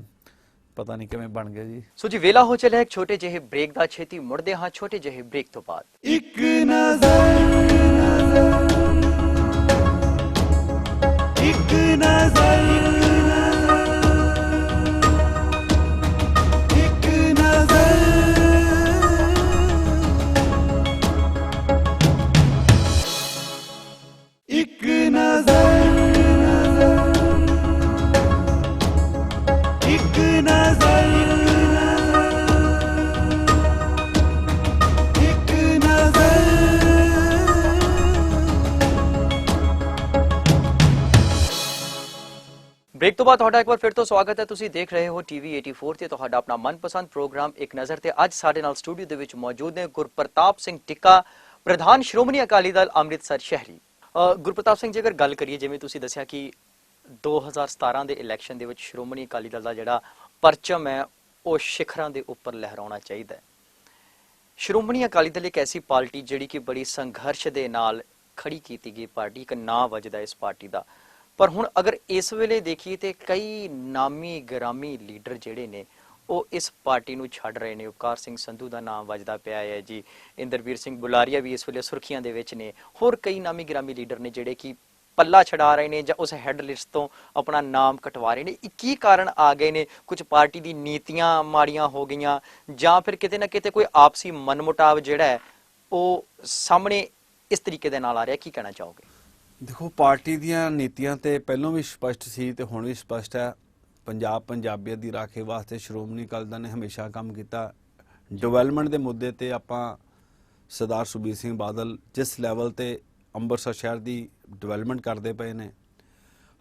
B: ਪਤਾ ਨਹੀਂ ਕਿਵੇਂ ਬਣ ਗਏ ਜੀ।
A: ਸੋ ਜੀ ਵੇਲਾ ਹੋ ਚੱਲਿਆ ਇੱਕ ਛੋਟੇ ਜਿਹੇ ਬ੍ਰੇਕ ਦਾ, ਛੇਤੀ ਮੁੜਦੇ ਹਾਂ ਛੋਟੇ ਜਿਹੇ ਬ੍ਰੇਕ ਤੋਂ ਬਾਅਦ।
C: ਇੱਕ ਨਜ਼ਰ, ਇੱਕ ਨਜ਼ਰ, ਇੱਕ ਨਜ਼ਰ, ਇੱਕ ਨਜ਼ਰ, ਇੱਕ ਨਜ਼ਰ, ਇੱਕ ਨਜ਼ਰ।
A: ਬ੍ਰੇਕ ਤੋਂ ਬਾਅਦ ਤੁਹਾਡਾ ਇੱਕ ਵਾਰ ਫਿਰ ਤੋਂ ਸਵਾਗਤ ਹੈ। ਤੁਸੀਂ ਦੇਖ ਰਹੇ ਹੋ TV 84 ਤੇ ਤੁਹਾਡਾ ਆਪਣਾ ਮਨਪਸੰਦ ਪ੍ਰੋਗਰਾਮ ਇੱਕ ਨਜ਼ਰ, ਤੇ ਅੱਜ ਸਾਡੇ ਨਾਲ ਸਟੂਡੀਓ ਦੇ ਵਿੱਚ ਮੌਜੂਦ ਨੇ ਗੁਰਪ੍ਰਤਾਪ ਸਿੰਘ ਟਿੱਕਾ, ਪ੍ਰਧਾਨ ਸ਼੍ਰੋਮਣੀ ਅਕਾਲੀ ਦਲ ਅੰਮ੍ਰਿਤਸਰ ਸ਼ਹਿਰੀ। ਗੁਰਪ੍ਰਤਾਪ ਸਿੰਘ, ਜੇਕਰ ਗੱਲ ਕਰੀਏ, ਜਿਵੇਂ ਤੁਸੀਂ ਦੱਸਿਆ ਕਿ 2017 ਦੇ ਇਲੈਕਸ਼ਨ ਦੇ ਵਿੱਚ ਸ਼੍ਰੋਮਣੀ ਅਕਾਲੀ ਦਲ ਦਾ ਜਿਹੜਾ ਪਰਚਮ ਹੈ ਉਹ ਸਿਖਰਾਂ ਦੇ ਉੱਪਰ ਲਹਿਰਾਉਣਾ ਚਾਹੀਦਾ ਹੈ। ਸ਼੍ਰੋਮਣੀ ਅਕਾਲੀ ਦਲ ਇੱਕ ਐਸੀ ਪਾਰਟੀ ਜਿਹੜੀ ਕਿ ਬੜੀ ਸੰਘਰਸ਼ ਦੇ ਨਾਲ ਖੜੀ ਕੀਤੀ ਗਈ ਪਾਰਟੀ, ਇੱਕ ਨਾਂ ਵੱਜਦਾ ਇਸ ਪਾਰਟੀ ਦਾ। ਪਰ ਹੁਣ ਅਗਰ ਇਸ ਵੇਲੇ ਦੇਖੀਏ ਤੇ ਕਈ ਨਾਮੀ ਗ੍ਰਾਮੀ ਲੀਡਰ ਜਿਹੜੇ ਨੇ ਉਹ ਇਸ ਪਾਰਟੀ ਨੂੰ ਛੱਡ ਰਹੇ ਨੇ। ਉਪਕਾਰ ਸਿੰਘ ਸੰਧੂ ਦਾ ਨਾਮ ਵੱਜਦਾ ਪਿਆ ਹੈ ਜੀ, ਇੰਦਰਵੀਰ ਸਿੰਘ ਬੁਲਾਰੀਆ ਵੀ ਇਸ ਵੇਲੇ ਸੁਰਖੀਆਂ ਦੇ ਵਿੱਚ ਨੇ, ਹੋਰ ਕਈ ਨਾਮੀ ਗ੍ਰਾਮੀ ਲੀਡਰ ਨੇ ਜਿਹੜੇ ਕਿ ਪੱਲਾ ਛਡਾ ਰਹੇ ਨੇ ਜਾਂ ਉਸ ਹੈਡ ਲਿਸਟ ਤੋਂ ਆਪਣਾ ਨਾਮ ਕਟਵਾ ਰਹੇ ਨੇ। ਕੀ ਕਾਰਨ ਆ ਗਏ ਨੇ? ਕੁਝ ਪਾਰਟੀ ਦੀ ਨੀਤੀਆਂ ਮਾੜੀਆਂ ਹੋ ਗਈਆਂ, ਜਾਂ ਫਿਰ ਕਿਤੇ ਨਾ ਕਿਤੇ ਕੋਈ ਆਪਸੀ ਮਨਮੁਟਾਵ ਜਿਹੜਾ ਹੈ ਉਹ ਸਾਹਮਣੇ ਇਸ ਤਰੀਕੇ ਦੇ ਨਾਲ ਆ ਰਿਹਾ? ਕੀ ਕਹਿਣਾ ਚਾਹੋਗੇ?
B: ਦੇਖੋ, ਪਾਰਟੀ ਦੀਆਂ ਨੀਤੀਆਂ ਤੇ ਪਹਿਲਾਂ ਵੀ ਸਪਸ਼ਟ ਸੀ ਤੇ ਹੁਣ ਵੀ ਸਪਸ਼ਟ ਹੈ। ਪੰਜਾਬ ਪੰਜਾਬੀਅਤ ਦੀ ਰਾਖੀ ਵਾਸਤੇ ਸ਼੍ਰੋਮਣੀ ਅਕਾਲੀ ਦਲ ਨੇ ਹਮੇਸ਼ਾ ਕੰਮ ਕੀਤਾ। ਡਿਵੈਲਪਮੈਂਟ ਦੇ ਮੁੱਦੇ ਤੇ ਆਪਾਂ ਸਰਦਾਰ ਸੁਖਬੀਰ ਸਿੰਘ ਬਾਦਲ ਜਿਸ ਲੈਵਲ ਤੇ ਅੰਮ੍ਰਿਤਸਰ ਸ਼ਹਿਰ ਦੀ ਡਿਵੈਲਪਮੈਂਟ ਕਰਦੇ ਪਏ ਨੇ,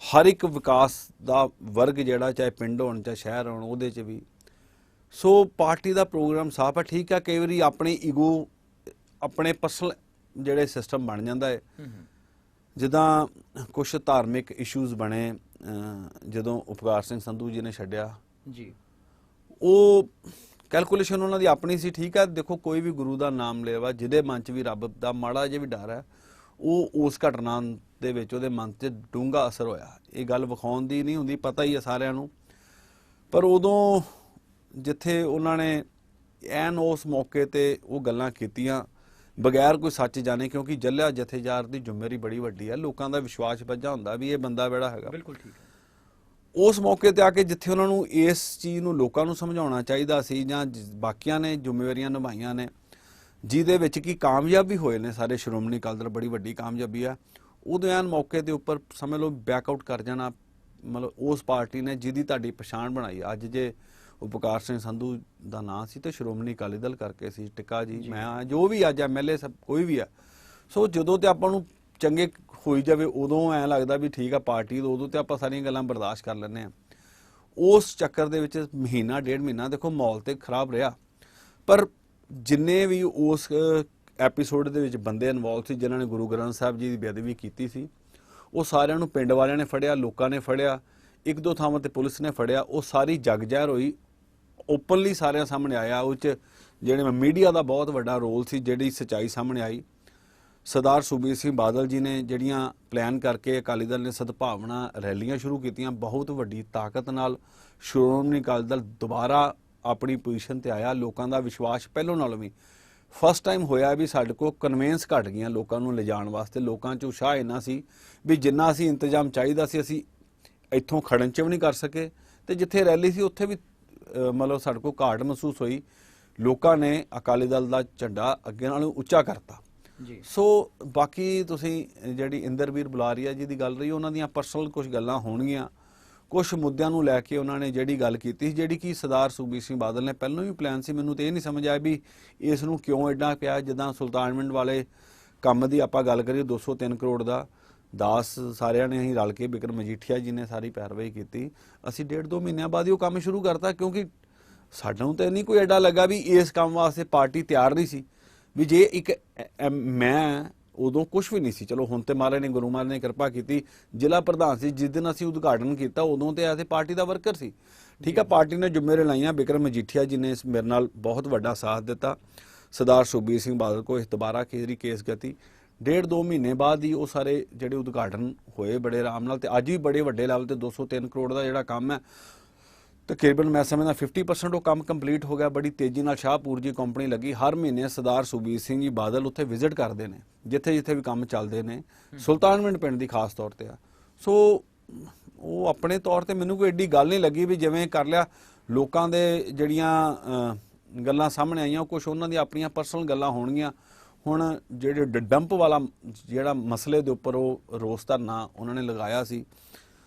B: ਹਰ ਇੱਕ ਵਿਕਾਸ ਦਾ ਵਰਗ ਜਿਹੜਾ ਚਾਹੇ ਪਿੰਡ ਹੋਣ ਚਾਹੇ ਸ਼ਹਿਰ ਹੋਣ ਉਹਦੇ 'ਚ ਵੀ। ਸੋ ਪਾਰਟੀ ਦਾ ਪ੍ਰੋਗਰਾਮ ਸਾਫ਼ ਹੈ। ਠੀਕ ਹੈ, ਕਈ ਵਾਰੀ ਆਪਣੀ ਈਗੋ ਆਪਣੇ ਪਰਸਨਲ ਜਿਹੜੇ ਸਿਸਟਮ ਬਣ ਜਾਂਦਾ ਹੈ। ਜਿੱਦਾਂ ਕੁਛ ਧਾਰਮਿਕ ਇਸ਼ੂਜ਼ ਬਣੇ ਜਦੋਂ ਉਪਕਾਰ ਸਿੰਘ ਸੰਧੂ ਜੀ ਨੇ ਛੱਡਿਆ
A: ਜੀ,
B: ਉਹ ਕੈਲਕੂਲੇਸ਼ਨ ਉਹਨਾਂ ਦੀ ਆਪਣੀ ਸੀ। ਠੀਕ ਹੈ, ਦੇਖੋ ਕੋਈ ਵੀ ਗੁਰੂ ਦਾ ਨਾਮ ਲਿਆ ਜਿਹਦੇ ਮਨ 'ਚ ਵੀ ਰੱਬ ਦਾ ਮਾੜਾ ਜਿਹਾ ਵੀ ਡਰ ਹੈ, ਉਹ ਉਸ ਘਟਨਾ ਦੇ ਵਿੱਚ ਉਹਦੇ ਮਨ 'ਚ ਡੂੰਘਾ ਅਸਰ ਹੋਇਆ। ਇਹ ਗੱਲ ਵਿਖਾਉਣ ਦੀ ਨਹੀਂ ਹੁੰਦੀ, ਪਤਾ ਹੀ ਹੈ ਸਾਰਿਆਂ ਨੂੰ। ਪਰ ਉਦੋਂ ਜਿੱਥੇ ਉਹਨਾਂ ਨੇ ਐਨ ਉਸ ਮੌਕੇ ਤੇ ਉਹ ਗੱਲਾਂ ਕੀਤੀਆਂ ਬਗੈਰ ਕੋਈ ਸੱਚ ਜਾਣੇ, ਕਿਉਂਕਿ ਜੱਲਿਆ ਜਥੇਦਾਰ ਦੀ ਜ਼ਿੰਮੇਵਾਰੀ ਬੜੀ ਵੱਡੀ ਹੈ, ਲੋਕਾਂ ਦਾ ਵਿਸ਼ਵਾਸ ਵੱਜਾ ਹੁੰਦਾ ਵੀ ਇਹ ਬੰਦਾ ਜਿਹੜਾ ਹੈਗਾ।
A: ਬਿਲਕੁਲ ਠੀਕ ਹੈ।
B: ਉਸ ਮੌਕੇ ਤੇ ਆ ਕੇ ਜਿੱਥੇ ਉਹਨਾਂ ਨੂੰ ਇਸ ਚੀਜ਼ ਨੂੰ ਲੋਕਾਂ ਨੂੰ ਸਮਝਾਉਣਾ ਚਾਹੀਦਾ ਸੀ ਜਾਂ ਬਾਕੀਆਂ ਨੇ ਜ਼ਿੰਮੇਵਾਰੀਆਂ ਨਿਭਾਈਆਂ ਨੇ, ਜਿਹਦੇ ਵਿੱਚ ਕੀ ਕਾਮਯਾਬ ਵੀ ਹੋਏ ਨੇ ਸਾਰੇ ਸ਼੍ਰੋਮਣੀ ਅਕਾਲੀ ਦਲ, ਬੜੀ ਵੱਡੀ ਕਾਮਯਾਬੀ ਆ। ਉਦੋਂ ਐਨ ਮੌਕੇ ਦੇ ਉੱਪਰ ਸਮਝ ਲਓ ਬੈਕਆਊਟ ਕਰ ਜਾਣਾ, ਮਤਲਬ ਉਸ ਪਾਰਟੀ ਨੇ ਜਿਹਦੀ ਤੁਹਾਡੀ ਪਛਾਣ ਬਣਾਈ। ਅੱਜ ਜੇ ਉਪਕਾਰ ਸਿੰਘ ਸੰਧੂ ਦਾ ਨਾਂ ਸੀ ਤੇ ਸ਼੍ਰੋਮਣੀ ਅਕਾਲੀ ਦਲ ਕਰਕੇ ਸੀ, ਟਿੱਕਾ ਜੀ ਮੈਂ ਜੋ ਵੀ ਅੱਜ ਐਮਐਲਏ ਸਭ ਕੋਈ ਵੀ ਆ। ਸੋ ਜਦੋਂ ਤੇ ਆਪਾਂ ਨੂੰ ਚੰਗੇ ਹੋਈ ਜਾਵੇ ਉਦੋਂ ਐਂ ਲੱਗਦਾ ਵੀ ਠੀਕ ਆ ਪਾਰਟੀ, ਉਦੋਂ ਤੇ ਆਪਾਂ ਸਾਰੀਆਂ ਗੱਲਾਂ ਬਰਦਾਸ਼ਤ ਕਰ ਲੈਂਦੇ ਆ। ਉਸ ਚੱਕਰ ਦੇ ਵਿੱਚ ਮਹੀਨਾ ਡੇਢ ਮਹੀਨਾ ਦੇਖੋ ਮਾਹੌਲ ਤੇ ਖਰਾਬ ਰਿਹਾ, ਪਰ ਜਿੰਨੇ ਵੀ ਉਸ ਐਪੀਸੋਡ ਦੇ ਵਿੱਚ ਬੰਦੇ ਇਨਵੋਲਵ ਸੀ ਜਿਨ੍ਹਾਂ ਨੇ ਗੁਰੂ ਗ੍ਰੰਥ ਸਾਹਿਬ ਜੀ ਦੀ ਬੇਅਦਬੀ ਕੀਤੀ ਸੀ, ਉਹ ਸਾਰਿਆਂ ਨੂੰ ਪਿੰਡ ਵਾਲਿਆਂ ਨੇ ਫੜਿਆ, ਲੋਕਾਂ ਨੇ ਫੜਿਆ, ਇੱਕ ਦੋ ਥਾਵਾਂ ਤੇ ਪੁਲਿਸ ਨੇ ਫੜਿਆ। ਉਹ ਸਾਰੀ ਜਗ ਜ਼ਾਹਿਰ ਹੋਈ, ਓਪਨਲੀ ਸਾਰਿਆਂ ਸਾਹਮਣੇ ਆਇਆ। ਉਹ 'ਚ ਜਿਹੜੇ ਮੀਡੀਆ ਦਾ ਬਹੁਤ ਵੱਡਾ ਰੋਲ ਸੀ, ਜਿਹੜੀ ਸੱਚਾਈ ਸਾਹਮਣੇ ਆਈ। ਸਰਦਾਰ ਸੁਖਬੀਰ ਸਿੰਘ ਬਾਦਲ ਜੀ ਨੇ ਜਿਹੜੀਆਂ ਪਲਾਨ ਕਰਕੇ ਅਕਾਲੀ ਦਲ ਨੇ ਸਦਭਾਵਨਾ ਰੈਲੀਆਂ ਸ਼ੁਰੂ ਕੀਤੀਆਂ, ਬਹੁਤ ਵੱਡੀ ਤਾਕਤ ਨਾਲ ਸ਼੍ਰੋਮਣੀ ਅਕਾਲੀ ਦਲ ਦੁਬਾਰਾ ਆਪਣੀ ਪੋਜੀਸ਼ਨ ਤੇ ਆਇਆ। ਲੋਕਾਂ ਦਾ ਵਿਸ਼ਵਾਸ ਪਹਿਲੋਂ ਨਾਲੋਂ ਵੀ ਫਸਟ ਟਾਈਮ ਹੋਇਆ ਵੀ ਸਾਡੇ ਕੋਲ ਕਨਵੈਂਸ ਘਟ ਗਈਆਂ ਲੋਕਾਂ ਨੂੰ ਲਿਜਾਣ ਵਾਸਤੇ। ਲੋਕਾਂ 'ਚ ਉਤਸ਼ਾਹ ਇੰਨਾ ਸੀ ਵੀ ਜਿੰਨਾ ਅਸੀਂ ਇੰਤਜ਼ਾਮ ਚਾਹੀਦਾ ਸੀ ਅਸੀਂ ਇੱਥੋਂ ਖੜਨ 'ਚ ਵੀ ਨਹੀਂ ਕਰ ਸਕੇ, ਤੇ ਜਿੱਥੇ ਰੈਲੀ ਸੀ ਉੱਥੇ ਵੀ ਮਤਲਬ ਸਾਡੇ ਕੋਲ ਘਾਟ ਮਹਿਸੂਸ ਹੋਈ। ਲੋਕਾਂ ਨੇ ਅਕਾਲੀ ਦਲ ਦਾ ਝੰਡਾ ਅੱਗੇ ਨਾਲੋਂ ਉੱਚਾ ਕਰਤਾ
A: ਜੀ।
B: ਸੋ ਬਾਕੀ ਤੁਸੀਂ ਜਿਹੜੀ ਇੰਦਰਵੀਰ ਬੁਲਾਰੀਆ ਜੀ ਦੀ ਗੱਲ ਰਹੀ, ਉਹਨਾਂ ਦੀਆਂ ਪਰਸਨਲ ਕੁਝ ਗੱਲਾਂ ਹੋਣਗੀਆਂ, ਕੁਝ ਮੁੱਦਿਆਂ ਨੂੰ ਲੈ ਕੇ ਉਹਨਾਂ ਨੇ ਜਿਹੜੀ ਗੱਲ ਕੀਤੀ ਸੀ, ਜਿਹੜੀ ਕਿ ਸਰਦਾਰ ਸੁਖਬੀਰ ਸਿੰਘ ਬਾਦਲ ਨੇ ਪਹਿਲਾਂ ਵੀ ਪਲਾਨ ਸੀ। ਮੈਨੂੰ ਤੇ ਇਹ ਨਹੀਂ ਸਮਝ ਆਇਆ ਵੀ ਇਸ ਨੂੰ ਕਿਉਂ ਐਡਾ ਪਿਆ। ਜਿੱਦਾਂ ਸੁਲਤਾਨਵਿੰਡ ਵਾਲੇ ਕੰਮ ਦੀ ਆਪਾਂ ਗੱਲ ਕਰੀਏ 203 ਕਰੋੜ ਦਾ, 10 ਸਾਰਿਆਂ ਨੇ ਅਸੀਂ ਰਲ ਕੇ ਬਿਕਰਮ ਮਜੀਠੀਆ ਜੀ ਨੇ ਸਾਰੀ ਪੈਰਵਾਈ ਕੀਤੀ। ਅਸੀਂ 1.5-2 ਮਹੀਨਿਆਂ ਬਾਅਦ ਹੀ ਉਹ ਕੰਮ ਸ਼ੁਰੂ ਕਰਤਾ, ਕਿਉਂਕਿ ਸਾਨੂੰ ਤਾਂ ਨਹੀਂ ਕੋਈ ਐਡਾ ਲੱਗਾ ਵੀ ਇਸ ਕੰਮ ਵਾਸਤੇ ਪਾਰਟੀ ਤਿਆਰ ਨਹੀਂ ਸੀ। ਵੀ ਜੇ ਇੱਕ ਮੈਂ ਉਦੋਂ ਕੁਝ ਵੀ ਨਹੀਂ ਸੀ, ਚਲੋ ਹੁਣ ਤੇ ਮਹਾਰਾਜ ਨੇ ਗੁਰੂ ਮਹਾਰਾਜ ਨੇ ਕਿਰਪਾ ਕੀਤੀ, ਜ਼ਿਲ੍ਹਾ ਪ੍ਰਧਾਨ ਸੀ ਜਿਸ ਦਿਨ ਅਸੀਂ ਉਦਘਾਟਨ ਕੀਤਾ, ਉਦੋਂ ਤੇ ਐਸੇ ਪਾਰਟੀ ਦਾ ਵਰਕਰ ਸੀ। ਠੀਕ ਆ, ਪਾਰਟੀ ਨੇ ਜ਼ਿੰਮੇਵਾਰੀ ਲਾਈਆਂ। ਬਿਕਰਮ ਮਜੀਠੀਆ ਜੀ ਨੇ ਮੇਰੇ ਨਾਲ ਬਹੁਤ ਵੱਡਾ ਸਾਥ ਦਿੱਤਾ। ਸਰਦਾਰ ਸੁਖਬੀਰ ਸਿੰਘ ਬਾਦਲ ਕੋ ਦੁਬਾਰਾ ਕੇਸ ਗਤੀ 1.5-2 ਮਹੀਨੇ ਬਾਅਦ ਹੀ ਉਹ ਸਾਰੇ ਜਿਹੜੇ ਉਦਘਾਟਨ ਹੋਏ ਬੜੇ ਆਰਾਮ ਨਾਲ, ਤੇ ਅੱਜ ਵੀ ਬੜੇ ਵੱਡੇ ਲੈਵਲ ਤੇ 203 ਕਰੋੜ ਦਾ ਜਿਹੜਾ ਕੰਮ ਹੈ ਤਕਰੀਬਨ ਮੈਂ ਸਮਝਦਾ 50% ਉਹ ਕੰਮ ਕੰਪਲੀਟ ਹੋ ਗਿਆ। ਬੜੀ ਤੇਜ਼ੀ ਨਾਲ ਸ਼ਾਹਪੁਰ ਜੀ ਕੰਪਨੀ ਲੱਗੀ। ਹਰ ਮਹੀਨੇ ਸਰਦਾਰ ਸੁਖਬੀਰ ਸਿੰਘ ਜੀ ਬਾਦਲ ਉੱਥੇ ਵਿਜ਼ਿਟ ਕਰਦੇ ਨੇ, ਜਿੱਥੇ ਜਿੱਥੇ ਵੀ ਕੰਮ ਚੱਲਦੇ ਨੇ। ਸੁਲਤਾਨਵਿੰਡ ਪਿੰਡ ਦੀ ਖਾਸ ਤੌਰ ਤੇ ਆ। ਸੋ ਉਹ ਆਪਣੇ ਤੌਰ ਤੇ ਮੈਨੂੰ ਕੋਈ ਐਡੀ ਗੱਲ ਨਹੀਂ ਲੱਗੀ ਵੀ ਜਿਵੇਂ ਕਰ ਲਿਆ। ਲੋਕਾਂ ਦੇ ਜਿਹੜੀਆਂ ਗੱਲਾਂ ਸਾਹਮਣੇ ਆਈਆਂ ਕੁਝ ਉਹਨਾਂ ਦੀਆਂ ਆਪਣੀਆਂ ਪਰਸਨਲ ਗੱਲਾਂ ਹੋਣਗੀਆਂ। ਹੁਣ ਜਿਹੜੇ ਡੰਪ ਵਾਲਾ ਜਿਹੜਾ ਮਸਲੇ ਦੇ ਉੱਪਰ ਉਹ ਰੋਸ ਧਰਨਾ ਉਹਨਾਂ ਨੇ ਲਗਾਇਆ ਸੀ,